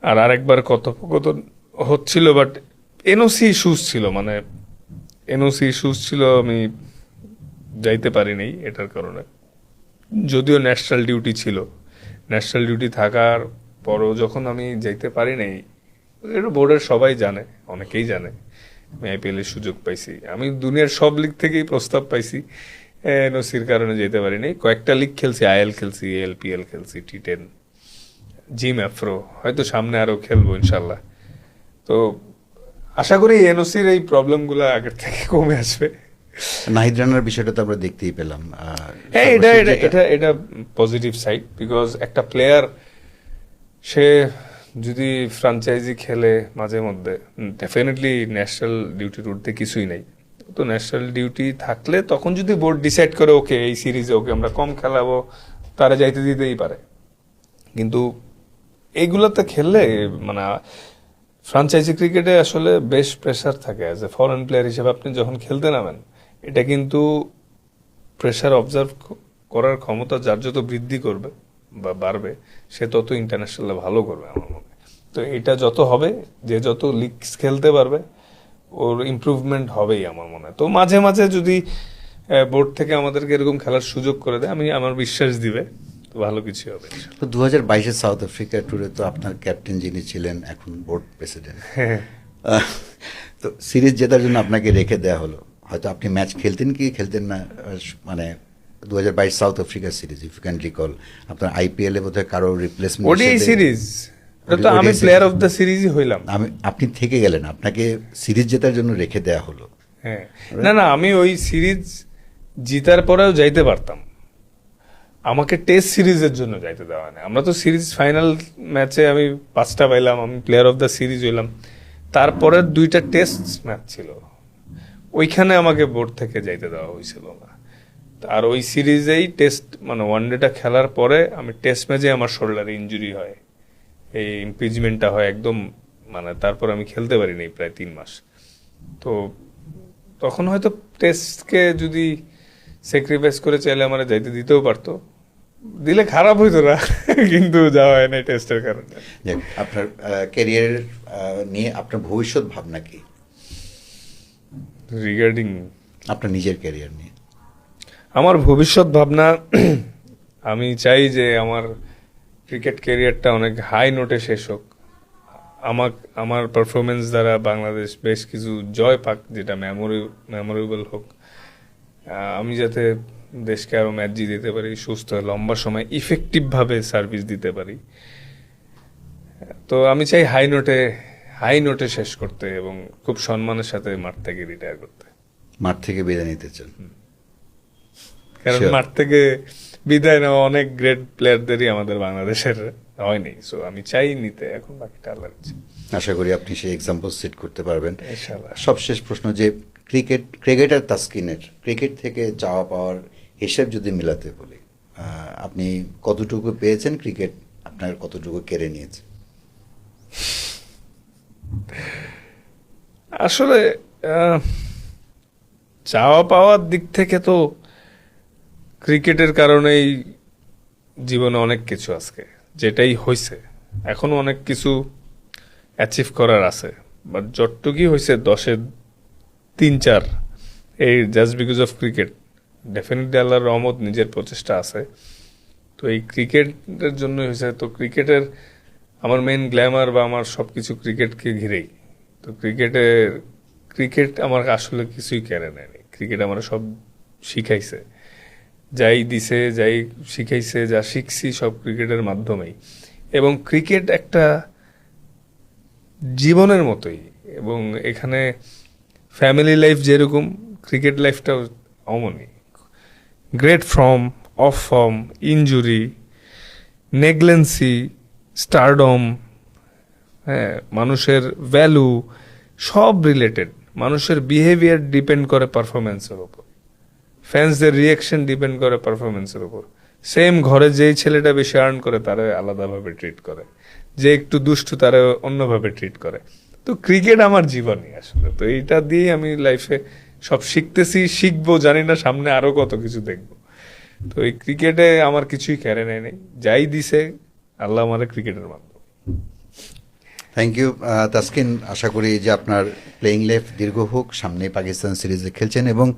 আর আরেকবার কথোপকথন হচ্ছিল, বাট এনওসি ইস্যুস ছিল, মানে এনওসি ইস্যুস ছিল, আমি যাইতে পারিনি এটার কারণে। যদিও ন্যাশনাল ডিউটি ছিল, ন্যাশনাল ডিউটি থাকার পরও যখন আমি যাইতে পারি নাই, এটা বোর্ডের সবাই জানে, অনেকেই জানে আমি আইপিএল এর সুযোগ পাইছি, আমি দুনিয়ার সব লিগ থেকেই প্রস্তাব পাইছি, এনওসির কারণে যেতে পারি নাই। কয়েকটা লিগ খেলছি, আইএল খেলছি, এলপিএল খেলছি, টি10, জিম আফ্রো, হয়তো সামনে আরো খেলবো ইনশাল্লাহ। তো আশা করি এনওসির এই প্রবলেমগুলো আগের থেকে কমে আসবে। নাহিদ রানার বিষয়টা তো আমরা দেখতেই পেলাম। হ্যাঁ এটা এটা এটা এটা পজিটিভ সাইড, বিকজ একটা প্লেয়ার সে যদি ফ্রাঞ্চাইজি খেলে মাঝে মধ্যে, ডেফিনেটলি ন্যাশনাল ডিউটির ঊর্ধ্বে কিছুই নাই। তো ন্যাশনাল ডিউটি থাকলে তখন যদি বোর্ড ডিসাইড করে ওকে এই সিরিজে ওকে আমরা কম খেলাবো, তারা যাইতে দিতেই পারে। কিন্তু এইগুলোতে খেললে মানে ফ্রাঞ্চাইজি ক্রিকেটে আসলে বেশ প্রেশার থাকে। অ্যাজ এ ফরেন প্লেয়ার হিসেবে আপনি যখন খেলতে নামেন, এটা কিন্তু প্রেশার অবজার্ভ করার ক্ষমতা যার যত বৃদ্ধি করবে বা বাড়বে, সে তত ইন্টারন্যাশনালে ভালো করবে আমার মনে হয়। তো এটা যত হবে, যে যত লিগস খেলতে পারবে, ওর ইমপ্রুভমেন্ট হবেই আমার মনে হয়। তো মাঝে মাঝে যদি বোর্ড থেকে আমাদেরকে এরকম খেলার সুযোগ করে দেয়, আমার বিশ্বাস দিবে তো ভালো কিছু হবে। তো 2022-এর সাউথ আফ্রিকা ট্যুরে তো আপনার ক্যাপ্টেন যিনি ছিলেন এখন বোর্ড প্রেসিডেন্ট, তো সিরিজ জেতার জন্য আপনাকে রেখে দেওয়া হলো। হয়তো আপনি ম্যাচ খেলতেন কি খেলতেন না, মানে 2022 South Africa series, if you can recall, আপনার আইপিএল-এ বোধহয় কারো রিপ্লেসমেন্ট। ওডিআই সিরিজ, এটা তো আমি প্লেয়ার অফ দ্য সিরিজই হইলাম। আপনি থেকে গেলেন, আপনাকে সিরিজ জেতার জন্য রেখে দেওয়া হলো। হ্যাঁ, না না, আমি ওই সিরিজ জিতার পরেও যাইতে পারতাম, আমাকে টেস্ট সিরিজের জন্য যাইতে দেওয়া নেই। আমরা তো সিরিজ ফাইনাল ম্যাচে আমি 5টা পাইলাম, আমি প্লেয়ার অফ দ্য সিরিজ হইলাম। তারপরের 2টা টেস্ট ম্যাচ ছিল, ওইখানে আমাকে বোর্ড থেকে যাইতে দেওয়া হয়েছিল না। আর ওই সিরিজেই টেস্ট মানে ওয়ানডেটা খেলার পরে আমি টেস্ট ম্যাচে আমার শোল্ডারে ইনজুরি হয়, এই ইমপিচমেন্টটা হয় একদম, মানে তারপর আমি খেলতে পারিনি প্রায় 3 মাস। তো তখন হয়তো টেস্টকে যদি স্যাক্রিফাইস করে চাইলে আমার যাইতে দিতেও পারতো, দিলে খারাপ হইতো না, কিন্তু যাওয়া হয় না টেস্টের কারণে। আপনার ক্যারিয়ার নিয়ে আপনার ভবিষ্যৎ ভাবনা কি রিগার্ডিং আপনার নিজের ক্যারিয়ার নিয়ে? আমার ভবিষ্যৎ ভাবনা, আমি চাই যে আমার ক্রিকেট ক্যারিয়ারটা অনেক হাই নোটে শেষ হোক, আমার পারফরমেন্স দ্বারা বাংলাদেশ বেশ কিছু জয় পাক, যেটা মেমোরেবল হোক। আমি যাতে দেশকে আরো ম্যাচ জিতে পারি, সুস্থ লম্বা সময় ইফেক্টিভভাবে সার্ভিস দিতে পারি। তো আমি চাই হাই নোটে শেষ করতে এবং খুব সম্মানের সাথে মাঠ থেকে রিটায়ার করতে। মাঠ থেকে বিদায় নিতে চান? কারণ Sure. মাঠ থেকে বিদায় নেওয়া অনেক গ্রেট প্লেয়ারদেরই আমাদের বাংলাদেশের হয়নি, সো আমি চাই নিতে, এখন বাকিটা আল্লাহর ইচ্ছা। আশা করি আপনি সেই এক্সাম্পল সেট করতে পারবেন। ইনশাআল্লাহ। সবশেষ প্রশ্ন, যে ক্রিকেটার তাসকিনের ক্রিকেট থেকে চাওয়া পাওয়ার হিসেব যদি মিলাতে বলি, আপনি কতটুকু পেয়েছেন, ক্রিকেট আপনার কতটুকু কেড়ে নিয়েছে? আসলে চাওয়া পাওয়ার দিক থেকে তো ক্রিকেটের কারণেই জীবনে অনেক কিছু আজকে যেটাই হয়েছে, এখনো অনেক কিছু অ্যাচিভ করার আছে, বাট যতটুকুই হয়েছে 10-এর 3-4, এই just because of cricket. Definitely আল্লাহর রহমত, নিজের প্রচেষ্টা আছে, তো এই ক্রিকেটের জন্যই হয়েছে। তো আমার মেইন গ্ল্যামার বা আমার সবকিছু ক্রিকেটকে ঘিরেই। তো ক্রিকেট আমার আসলে কিছুই কেড়ে নেয়নি। ক্রিকেট আমার সব শিখাইছে, যাই দিছে, যাই শিখাইছে, যা শিখছি সব ক্রিকেটের মাধ্যমেই। এবং ক্রিকেট একটা জীবনের মতোই, এবং এখানে ফ্যামিলি লাইফ যেরকম, ক্রিকেট লাইফটাও অমনই। Great form, off form, injury, negligence, stardom, হ্যাঁ, মানুষের ভ্যালু সব রিলেটেড। মানুষের বিহেভিয়ার ডিপেন্ড করে পারফরমেন্সের উপর, ফ্যান্সদের রিয়াকশন ডিপেন্ড করে পারফরমেন্সের উপর। সেম ঘরে যেই ছেলেটা বেশি আর্ন করে তারা আলাদাভাবে ট্রিট করে, যে একটু দুষ্টু তারা অন্যভাবে ট্রিট করে। তো ক্রিকেট আমার জীবনই আসলে, তো এইটা দিয়ে আমি লাইফে সব শিখতেছি, শিখবো, জানি না সামনে আরো কত কিছু দেখবো। তো এই ক্রিকেটে আমার কিছুই কেড়ে নেয়নি, যাই দিছে আল্লাহ আমার ক্রিকেটের মাধ্যমে। থ্যাংক ইউ তাসকিন, আশা করি যে আপনার প্লেইং লাইফ দীর্ঘ হোক, সামনে পাকিস্তান সিরিজে খেলছেন এবং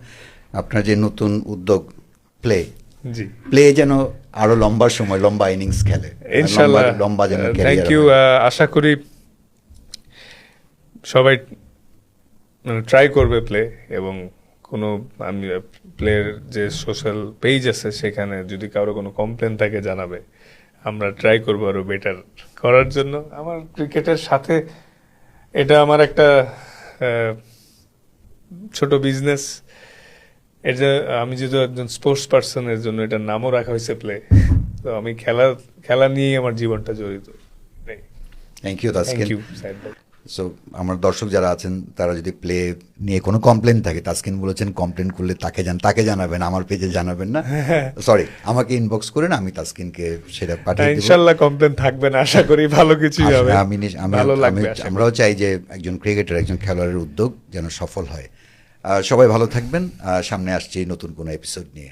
আপনার যে নতুন উদ্যোগ জি, প্লে যেন আরো লম্বা সময়, লম্বা ইনিংস খেলে, ইনশাআল্লাহ। লম্বা যেন থ্যাংক ক্যারিয়ার ইউ। আশা করি সবাই ট্রাই করবে প্লে, এবং কোনো আমি প্লের যে সোশ্যাল পেজ আছে সেখানে যদি কারো কোনো কমপ্লেন থাকে জানাবে, আমরা ট্রাই করবো আরো বেটার করার জন্য। আমার ক্রিকেটের সাথে এটা আমার একটা ছোট বিজনেস, এটা আমি যেহেতু একজন স্পোর্টস পার্সনের জন্য এটার নামও রাখা হয়েছে প্লে। তো আমি খেলা নিয়েই আমার জীবনটা জড়িত। Thank you Taskin. Thank you Sayed ভাই। সো আমার দর্শক যারা আছেন তারা যদি প্লে নিয়ে কোনো কমপ্লেন থাকে, তাসকিন বলেছেন কমপ্লেন করলে তাকে জানাবেন, আমার পেজে জানাবেন না, সরি আমাকে ইনবক্স করেন, আমি তাসকিনকে সেটা পাঠিয়ে দেব। ইনশাআল্লাহ কমপ্লেন থাকবে না, আশা করি ভালো কিছুই হবে, ভালো লাগবে। আমরাও চাই যে একজন ক্রিকেটার, একজন খেলোয়াড়ের উদ্যোগ যেন সফল হয়। সবাই ভালো থাকবেন, সামনে আসছি নতুন কোনো এপিসোড নিয়ে।